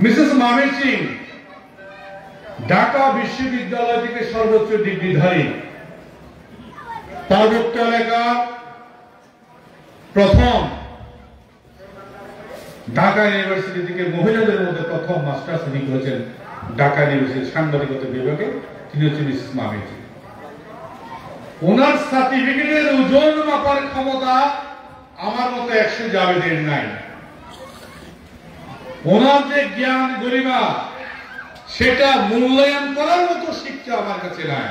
মিসেস মামি সিং ঢাকা বিশ্ববিদ্যালয় থেকে সর্বোচ্চ ডিগ্রিধারী, পার্বত্য এলাকার প্রথম, ঢাকা ইউনিভার্সিটি থেকে মহিলাদের মধ্যে প্রথম মাস্টার্স তিনি করেছেন ঢাকা ইউনিভার্সিটির সাংবাদিকতা বিভাগে। তিনি হচ্ছেন মিসেস মামি সিং। ওনার সার্টিফিকেটের ওজন মাপার ক্ষমতা আমার মতো 100 জাবেদের নাই। ওনার যে জ্ঞান গরিমা সেটা মূল্যায়ন করার মতো শিক্ষা আমার কাছে নাই।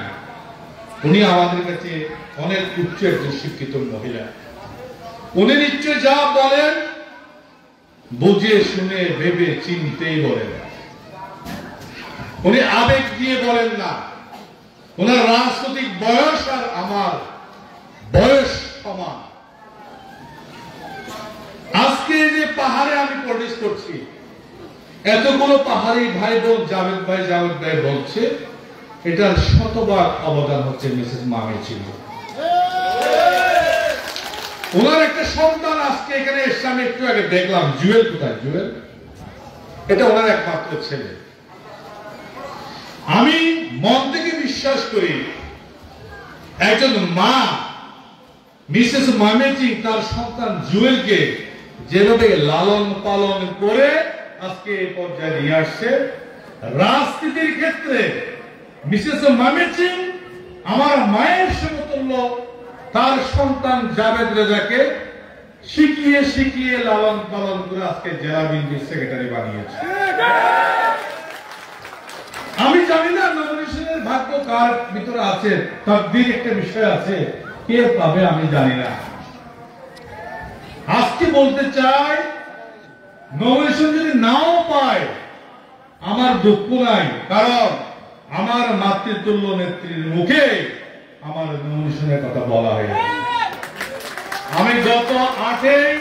উনি আমাদের কাছে অনেক উচ্চ একজন শিক্ষিত মহিলা। উনি নিশ্চয় যা বলেন বুঝে শুনে ভেবে চিন্তেই বলেন, উনি আবেগ দিয়ে বলেন না। ওনার রাজনৈতিক বয়স আর আমার বয়স সমান। আজকে যে পাহাড়ে আমি পলিটিক্স করছি, এতগুলো পাহাড়ি ভাই বোন জাভেদ ভাই বলছে, এটার শতভাগ অবদান হচ্ছে মিসেস মামি ছিল। ওনার একটা সন্তান আজকে এখানে এসে আমি একটু আগে দেখলাম, জুয়েল কোথায়? জুয়েল এটা ওনার একমাত্র ছেলে। আমি মন থেকে বিশ্বাস করি একজন মা মিসেস মামি সিং তার সন্তান জুয়েলকে যেভাবে লালন পালন করে আজকে এই পর্যায়ে নিয়ে আসছে, রাজনীতির ক্ষেত্রে মিসেস মামি সিং আমার মায়ের সমতুল্য তার সন্তান জাভেদ রেজাকে শিখিয়ে শিখিয়ে লালন পালন করে আজকে জেলা বিএনপির সেক্রেটারি বানিয়েছে। আমি জানি না নমিনেশনের ভাগ্য কার ভিতরে আছে, তাকদীর একটা বিষয় আছে, কে পাবে আমি জানি না। আজকে বলতে চাই, নমিনেশন যদি নাও পায় আমার দুঃখ নাই, কারণ আমার মাতৃতুল্য নেত্রীর মুখে আমার নমিনেশনের কথা বলা হয়েছে। আমি গত 8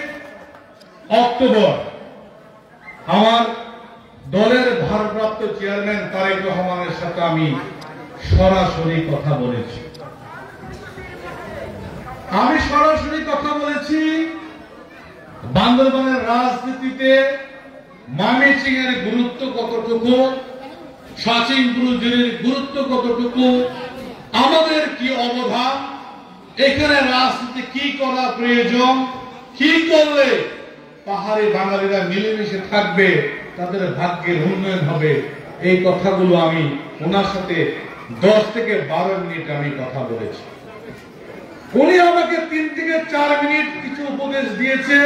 অক্টোবর আমার দলের ভারপ্রাপ্ত চেয়ারম্যান তারেক রহমানের সাথে আমি সরাসরি কথা বলেছি। বান্দরবানের রাজনীতিতে মামি সিং এর গুরুত্ব কতটুকু, সচিন গুরুজির গুরুত্ব কতটুকু, আমাদের কি অবদান, এখানে রাজনীতি কি করা প্রয়োজন, কি করলে পাহাড়ি বাঙালিরা মিলেমিশে থাকবে, তাদের ভাগ্যের উন্নয়ন হবে, এই কথাগুলো আমি ওনার সাথে 10 থেকে 12 মিনিট আমি কথা বলেছি। উনি আমাকে 3 থেকে 4 মিনিট কিছু উপদেশ দিয়েছে,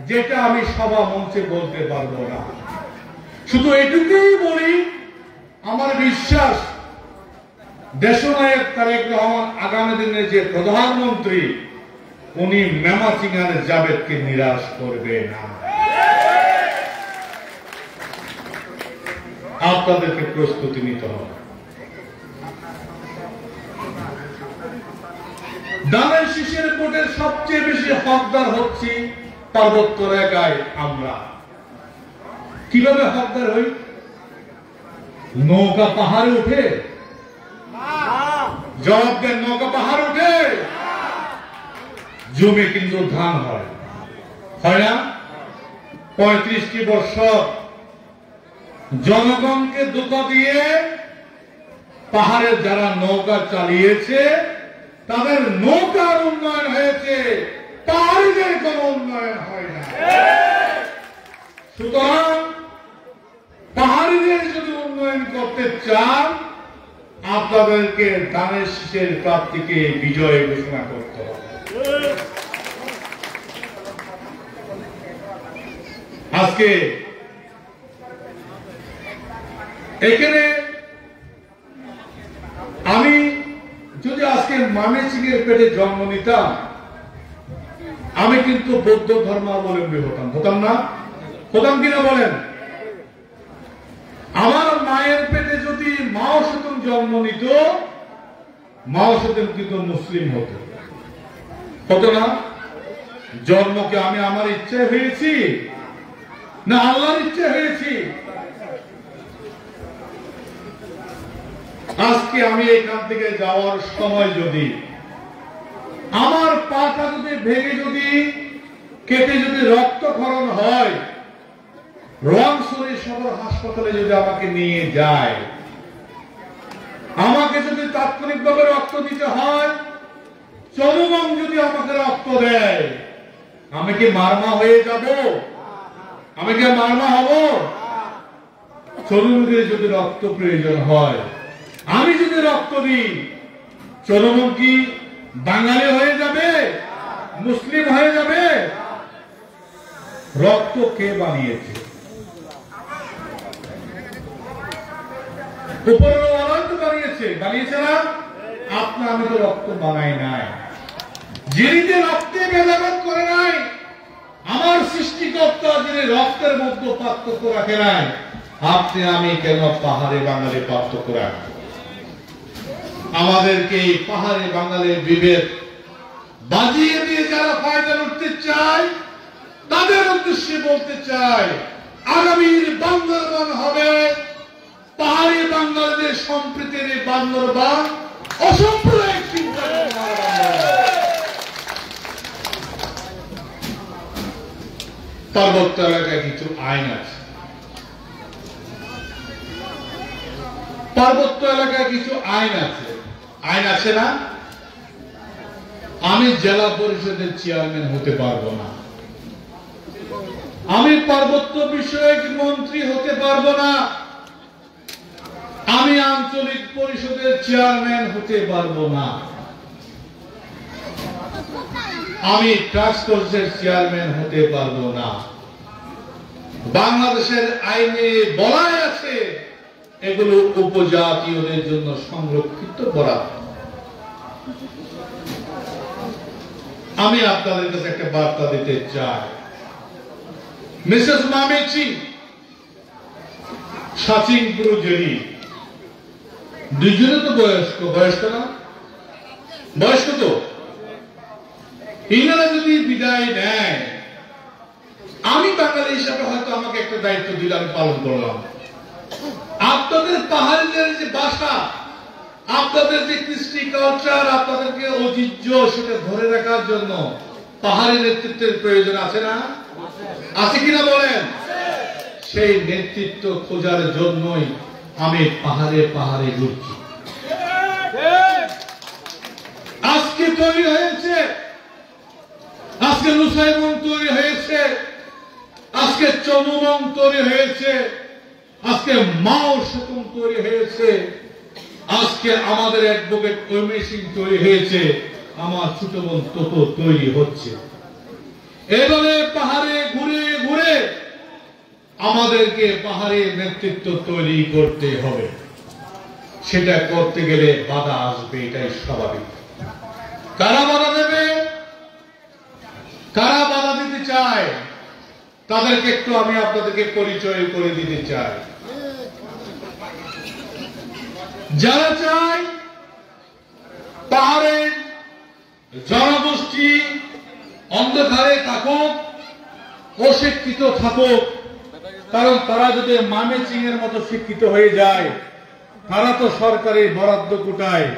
যেটা আমি সভা মঞ্চে বলতে পারবো না। শুধু এটুকুই বলি, আমার বিশ্বাস দেশনায়ক তারেক রহমান আগামী দিনে যে প্রধানমন্ত্রী, উনি মেমাচিং আর জাভেদকে নিরাশ করবে না। আপনাদেরকে প্রস্তুতি নিতে হবে। দানের শীষের ভোটের সবচেয়ে বেশি হকদার হচ্ছি পার্বত্য এলাকায় আমরা। কিভাবে হকদার হই? নৌকা পাহাড়ে উঠে? জবাব দেন, নৌকা পাহাড় উঠে? জমি কিন্তু ধান হয় না? 35টি বছর জনগণকে ধোঁকা দিয়ে পাহাড়ের যারা নৌকা চালিয়েছে, তাদের নৌকার উন্নয়ন হয়েছে, পাহাড়িদের কোন উন্নয়ন হয় না। সুতরাং পাহাড়িদের যদি উন্নয়ন করতে চান, আপনাদেরকে দানের শীষের প্রার্থীকে বিজয় ঘোষণা করতে হবে। আজকে এখানে আমি যদি আজকে মামি সিং এর পেটে জন্ম নিতাম, আমি কিন্তু বৌদ্ধ ধর্মাবলম্বী হতাম না? হতাম কিনা বলেন? আমার মায়ের পেটে যদি মাও সেতুন জন্ম নিত, মাও সেতুন কিন্তু মুসলিম হতো না? জন্মকে আমি আমার ইচ্ছে হয়েছি না আল্লাহর ইচ্ছে হয়েছি? আজকে আমি এখান থেকে যাওয়ার সময় যদি আমার পাটা যদি ভেঙে যদি কেটে যদি রক্তক্ষরণ হয়, রোয়াংছড়ি সদর হাসপাতালে যদি আমাকে নিয়ে যায়, আমাকে যদি তাৎক্ষণিকভাবে রক্ত দিতে হয়, চরমং যদি আমাকে রক্ত দেয়, আমি কি মারমা হয়ে যাব? আমি কি মারমা হব? চরমুখের যদি রক্ত প্রয়োজন হয়, আমি যদি রক্ত দিই, চরমং কি বাঙালি হয়ে যাবে? মুসলিম হয়ে যাবে? রক্ত কে বানিয়েছে? উপরের ওয়ালাই তো বানিয়েছে না? আপনি আমি তো রক্ত বানাই নাই। যিনি যে রক্তে ভেদাভেদ করে নাই, আমার সৃষ্টিকর্তা যিনি রক্তের মধ্যে পার্থক্য রাখে নাই, আপনি আমি কেন পাহাড়ে বাঙালি পার্থক্য রাখব? আমাদেরকে এই পাহাড়ে বাঙালির বিভেদ বাজিয়ে দিয়ে যারা ফায়দা উঠতে চায়, তাদের উদ্দেশ্যে বলতে চাই, আগামীর বান্দরবান হবে পাহাড়ি বাঙালিদের সম্প্রীতির বান্দরবান, অসাম্প্রদায়িক চিন্তা। পার্বত্য এলাকায় কিছু আইন আছে, পার্বত্য এলাকায় কিছু আইন আছে, আইন আছে না? আমি জেলা পরিষদের চেয়ারম্যান হতে পারবো না, আমি পার্বত্য বিষয়ক মন্ত্রী হতে পারবো না, আমি আঞ্চলিক পরিষদের চেয়ারম্যান হতে পারবো না, আমি টাস্ক ফোর্সের চেয়ারম্যান হতে পারবো না। বাংলাদেশের আইনে বলাই আছে এগুলো উপজাতীয়দের জন্য সংরক্ষিত বরাদ্দ। আমি আপনাদের কাছে একটা বার্তা দিতে চাই, মিসেস মামেচি সাচিংপুর জেলি দুজনে তো বয়স্ক না? বয়স্ক তো। ইনারা যদি বিদায় নেয়, আমি বাঙালি হিসাবে হয়তো আমাকে একটা দায়িত্ব দিলে আমি পালন করলাম। আপনাদের পাহাড়িদের যে ভাষা, আপনাদের যে কৃষ্টি কালচার, আপনাদেরকে ঐতিহ্য, সেটা ধরে রাখার জন্য পাহাড়ি নেতৃত্বের প্রয়োজন আছে না? আছে কিনা বলেন? সেই নেতৃত্ব খোঁজার জন্যই আমি পাহাড়ে পাহাড়ে ঘুরছি। আজকে তৈরি হয়েছে, আজকে লুসাইমং তৈরি হয়েছে, আজকে চমুমং তৈরি হয়েছে, আজকে মাও সেতুং তৈরি হয়েছে, আজকে আমাদের অ্যাডভোকেট ঐমী সিং তৈরি হয়েছে, আমার ছোট বোন তত তৈরি হচ্ছে। এভাবে পাহাড়ে ঘুরে ঘুরে আমাদেরকে পাহাড়ের নেতৃত্ব তৈরি করতে হবে। সেটা করতে গেলে বাধা আসবে, এটাই স্বাভাবিক। কারা বাধা দেবে? কারা বাধা দিতে চায় তাদেরকে একটু আমি আপনাদেরকে পরিচয় করে দিতে চাই। যারা চায় পাহাড়ের জনগোষ্ঠী অন্ধকারে থাকুক, অশিক্ষিত থাকুক, কারণ তারা যদি মামেচিং এর মতো শিক্ষিত হয়ে যায়, তারা তো সরকারি বরাদ্দ কোটায়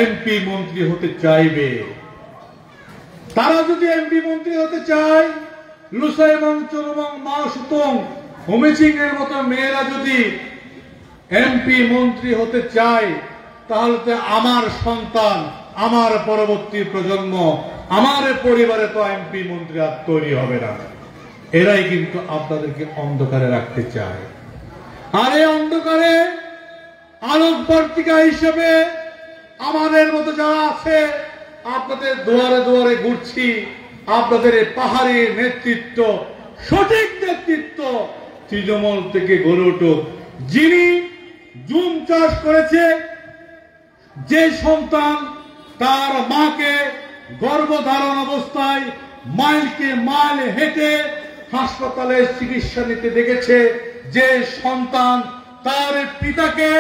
এমপি মন্ত্রী হতে চাইবে। তারা যদি এমপি মন্ত্রী হতে চায়, লুসাইমং, চরমং, মাও সেতুং, হোমেচিং এর মতো মেয়েরা যদি এমপি মন্ত্রী হতে চায়, তাহলে তো আমার সন্তান, আমার পরবর্তী প্রজন্ম, আমার পরিবারে তো এমপি মন্ত্রী আর তৈরি হবে না। এরাই কিন্তু আপনাদেরকে অন্ধকারে রাখতে চায়। আর এই অন্ধকারে আলোকবর্তিকা হিসেবে আমাদের মতো যারা আছে, আপনাদের দুয়ারে দুয়ারে ঘুরছি, আপনাদের পাহাড়ি নেতৃত্ব, সঠিক নেতৃত্ব তৃণমূল থেকে গড়ে উঠুক। যিনি জুম চাষ করেছে, যে সন্তান তার মাকে গর্ভধারণ অবস্থায় মাইলকে মাইল হেঁটে হাসপাতালে চিকিৎসা নিতে দেখেছে, যে সন্তান তার পিতাকে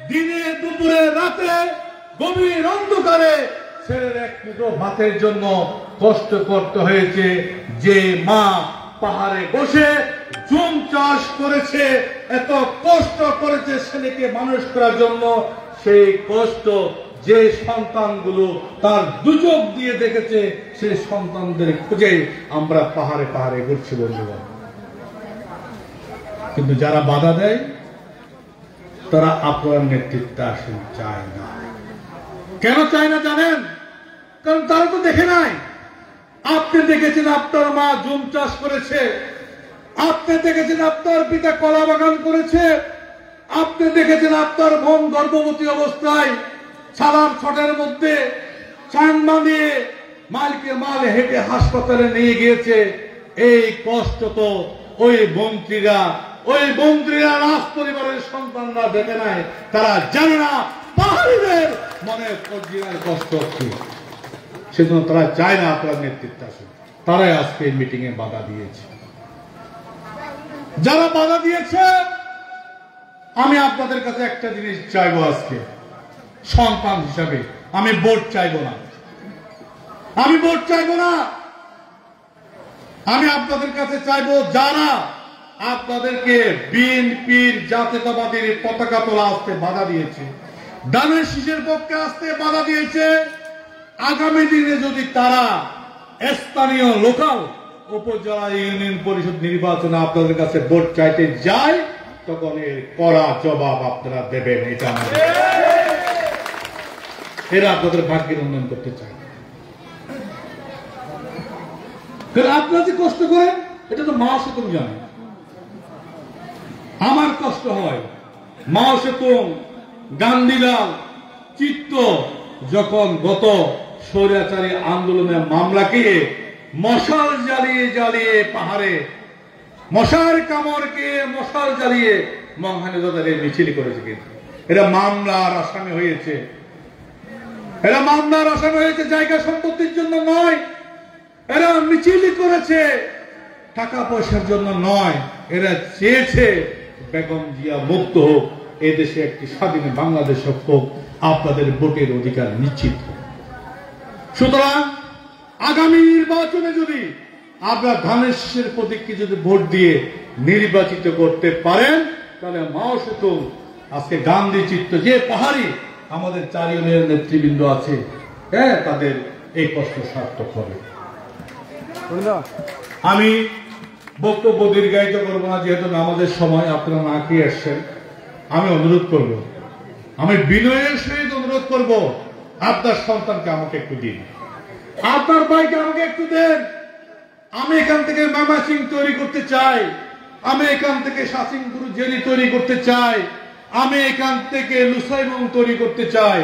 দিনে দুপুরে রাতে গভীর অন্ধকারে ছেলের এক মুঠো ভাতের জন্য কষ্ট করতে হয়েছে, যে মা পাহাড়ে বসে জুম চাষ করেছে, এত কষ্ট করেছে ছেলেকে মানুষ করার জন্য, সেই কষ্ট যে সন্তানগুলো তার দুচোখ দিয়ে দেখেছে, সেই সন্তানদের খুঁজে আমরা পাহাড়ে পাহাড়ে ঘুরছি বন্ধুগণ। কিন্তু যারা বাধা দেয় তারা আপনার নেতৃত্বে আসেন চায় না। কেন চায় না জানেন? কারণ তারা তো দেখে নাই। আপনি দেখেছেন আপনার মা জুম চাষ করেছে, আপনি দেখেছেন আপনার পিতা কলা বাগান করেছে, আপনি দেখেছেন আপনার বোন গর্ভবতী অবস্থায় সালার ছটের মধ্যে চান বানিয়ে মালকে মাল হেঁটে হাসপাতালে নিয়ে গিয়েছে। এই কষ্ট তো ওই মন্ত্রীরা রাজ পরিবারের সন্তানরা দেখে নাই, তারা জানে না পাহাড়িদের মনে কষ্ট কি। সেজন্য তারা চায় না আপনার নেতৃত্বে আসে, তারাই আজকে এই মিটিং এ বাধা দিয়েছে। যারা বাধা দিয়েছে, আমি আপনাদের কাছে একটা জিনিস চাইবো আজকে সন্তান হিসাবে, আমি ভোট চাইবো না, আমি ভোট চাইবো না। আমি আপনাদের কাছে চাইবো যারা আপনাদেরকে বিএনপির জাতীয়তাবাদীর পতাকা তোলা আসতে বাধা দিয়েছে, দানের শীষের পক্ষে আসতে বাধা দিয়েছে, আগামী দিনে যদি তারা স্থানীয় লোকাল উপজেলা ইউনিয়ন পরিষদ নির্বাচনে আপনাদের কাছে ভোট চাইতে যায়, তখন এর কড়া জবাব আপনারা দেবেন। এটা আমাদের, এরা আপনাদের ভাগ্যের উন্নয়ন করতে চায়। আপনারা যে কষ্ট করেন এটা তো মা সেতুম জানে। আমার কষ্ট হয় মাও সেতুম, গান্ধীলাল, চিত্ত যখন গত স্বৈরাচারী আন্দোলনে মামলাকে মশাল জ্বালিয়ে জ্বালিয়ে পাহাড়ে মশার কামড়কে মশাল জ্বালিয়ে মহানেতাদের মিছিল করেছে। কিন্তু এরা মামলার আসামি হয়েছে, এরা মামলার আসামি হয়েছে জায়গা সম্পত্তির জন্য নয়, এরা মিছিল করেছে টাকা পয়সার জন্য নয়, এরা চেয়েছে বেগম জিয়া মুক্ত হোক, এদেশে একটি স্বাধীন বাংলাদেশ হোক, আপনাদের ভোটের অধিকার নিশ্চিত হোক। সুতরাং আগামী নির্বাচনে যদি আপনার ধানের শীষের প্রতীককে যদি ভোট দিয়ে নির্বাচিত করতে পারেন, তাহলে মাও সেতু আজকে গান্ধী চিত্ত যে পাহাড়ি আমাদের 4 ইউনিয়নের নেতৃবৃন্দ আছে, হ্যাঁ, তাদের এই কষ্ট সার্থক হবে। আমি বক্তব্য দীর্ঘায়িত করবো না, যেহেতু আমাদের সময় আপনারা না খেয়ে আসছেন। আমি অনুরোধ করব, আমি বিনয়ের সহিত অনুরোধ করব, আপনার সন্তানকে আমাকে একটু দিন, আপনার ভাইকে আমাকে একটু দেন। আমি এখান থেকে মামাসিং তৈরি করতে চাই, আমি এখান থেকে শাসিংপুর জেলি তৈরি করতে চাই, আমি এখান থেকে লুসাইমং তৈরি করতে চাই।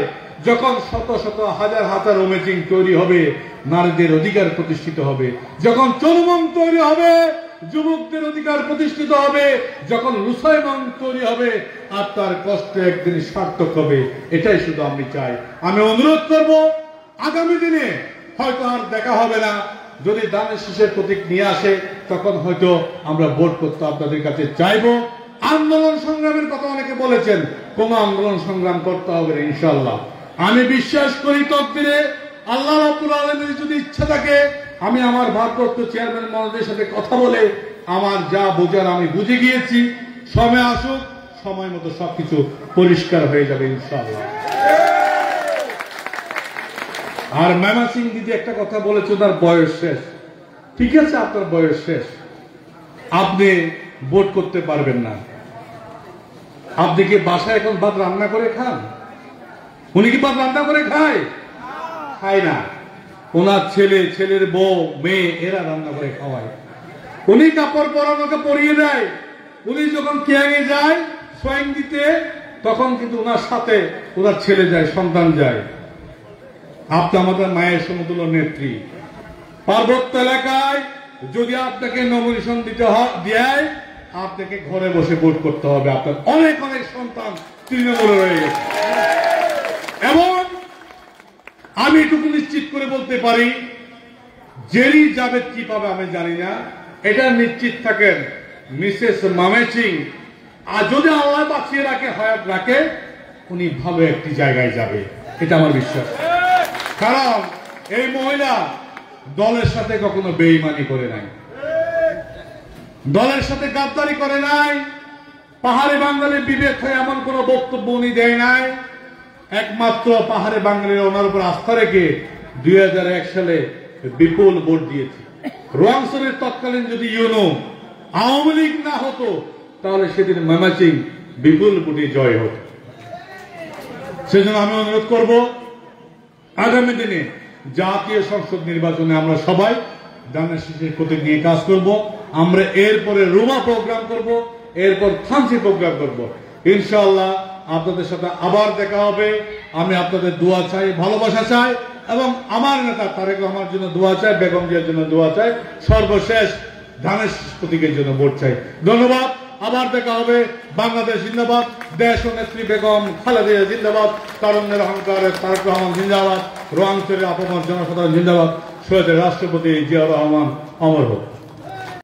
যখন শত শত হাজার হাজার ওমেজিং তৈরি হবে, নারীদের অধিকার প্রতিষ্ঠিত হবে। যখন চরমং তৈরি হবে, যুবকদের অধিকার প্রতিষ্ঠিত হবে। যখন লুসাইমং তৈরি হবে, আর তার কষ্ট একদিন সার্থক হবে। এটাই শুধু আমি চাই। আমি অনুরোধ করব, আগামী দিনে হয়তো আর দেখা হবে না, যদি দানের শীষের প্রতীক নিয়ে আসে, তখন হয়তো আমরা ভোট করতে আপনাদের কাছে চাইবো। আন্দোলন সংগ্রামের কথা অনেকে বলেছেন, কোন আন্দোলন সংগ্রাম করতে হবে না ইনশাআল্লাহ। আমি বিশ্বাস করি তকদিরে আল্লাহ রাব্বুল আলামিনের যদি ইচ্ছা থাকে, আমি আমার ভারপ্রাপ্ত চেয়ারম্যান মহোদয়ের সাথে কথা বলে আমার যা বোঝার আমি বুঝে গিয়েছি। সময় আসুক, সময় মতো সবকিছু পরিষ্কার হয়ে যাবে ইনশাআল্লাহ। আর মামা সিং দিদি একটা কথা বলেছে, তার বয়স শেষ। ঠিক আছে, আপনার বয়স শেষ, আপনি ভোট করতে পারবেন না। আপনি কি বাসায় এখন ভাত রান্না করে খান? উনি কি ভাত রান্না করে খায়? খায় না। ওনার ছেলে, ছেলের বউ, মেয়ে, এরা রান্না করে খাওয়ায়। উনি কাপড় পরানোকে পরিয়ে দেয়। উনি যখন কেয়াঙে যায় সোয়াইং দিতে, তখন কিন্তু ওনার সাথে ওনার ছেলে যায়, সন্তান যায়। আপনি আমাদের মায়ের সমতুল্য নেত্রী। পার্বত্য এলাকায় যদি আপনাকে নমিনেশন দিতে দেয়, আপনাকে ঘরে বসে ভোট করতে হবে। আপনার অনেক অনেক সন্তান তৃণমূলে রয়ে গেছে। এবং আমি এটুকু নিশ্চিত করে বলতে পারি, জেরি জাভেদ কি পাবে আমি জানি না, এটা নিশ্চিত থাকেন মিসেস মামেচিং আর যদি আল্লাহ বাঁচিয়ে রাখে, হায়াত রাখে, উনি ভালো একটি জায়গায় যাবে, এটা আমার বিশ্বাস। কারণ এই মহিলা দলের সাথে কখনো বেইমানি করে নাই। দলের সাথে গাদ্দারি করে নাই, পাহাড়ি বাঙালির বিবেক হয়ে এমন কোন বক্তব্য উনি দেয় নাই। একমাত্র পাহাড়ি বাঙালির ওনার উপর আস্থা রেখে 2001 সালে বিপুল ভোট দিয়েছে। রোয়াংছড়ির তৎকালীন যদি ইউনো আওয়ামী লীগ না হতো তাহলে সেদিন ময়মনসিং বিপুল ভোটে জয় হতো। সেজন্য আমি অনুরোধ করব, আগামী দিনে জাতীয় সংসদ নির্বাচনে আমরা সবাই ধানের শীষের প্রতীক নিয়ে কাজ করব। আমরা এরপরে রুমা প্রোগ্রাম করব, এরপর থানচি প্রোগ্রাম করব। ইনশাআল্লাহ আপনাদের সাথে আবার দেখা হবে। আমি আপনাদের দোয়া চাই, ভালোবাসা চাই, এবং আমার নেতা তারেক রহমানের জন্য দোয়া চাই, বেগম জিয়ার জন্য দোয়া চাই, সর্বশেষ ধানের শীষ প্রতীকের জন্য ভোট চাই। ধন্যবাদ। আবার দেখা হবে। বাংলাদেশ জিন্দাবাদ, দেশ ও নেত্রী বেগম খালেদা জিয়া জিন্দাবাদ, তারুণ্যের অহংকারের তারেক রহমান জিন্দাবাদ, রোয়াংছড়ির আপামর জনসাধারণ জিন্দাবাদ, শহীদ রাষ্ট্রপতি জিয়াউর রহমান অমর হোক।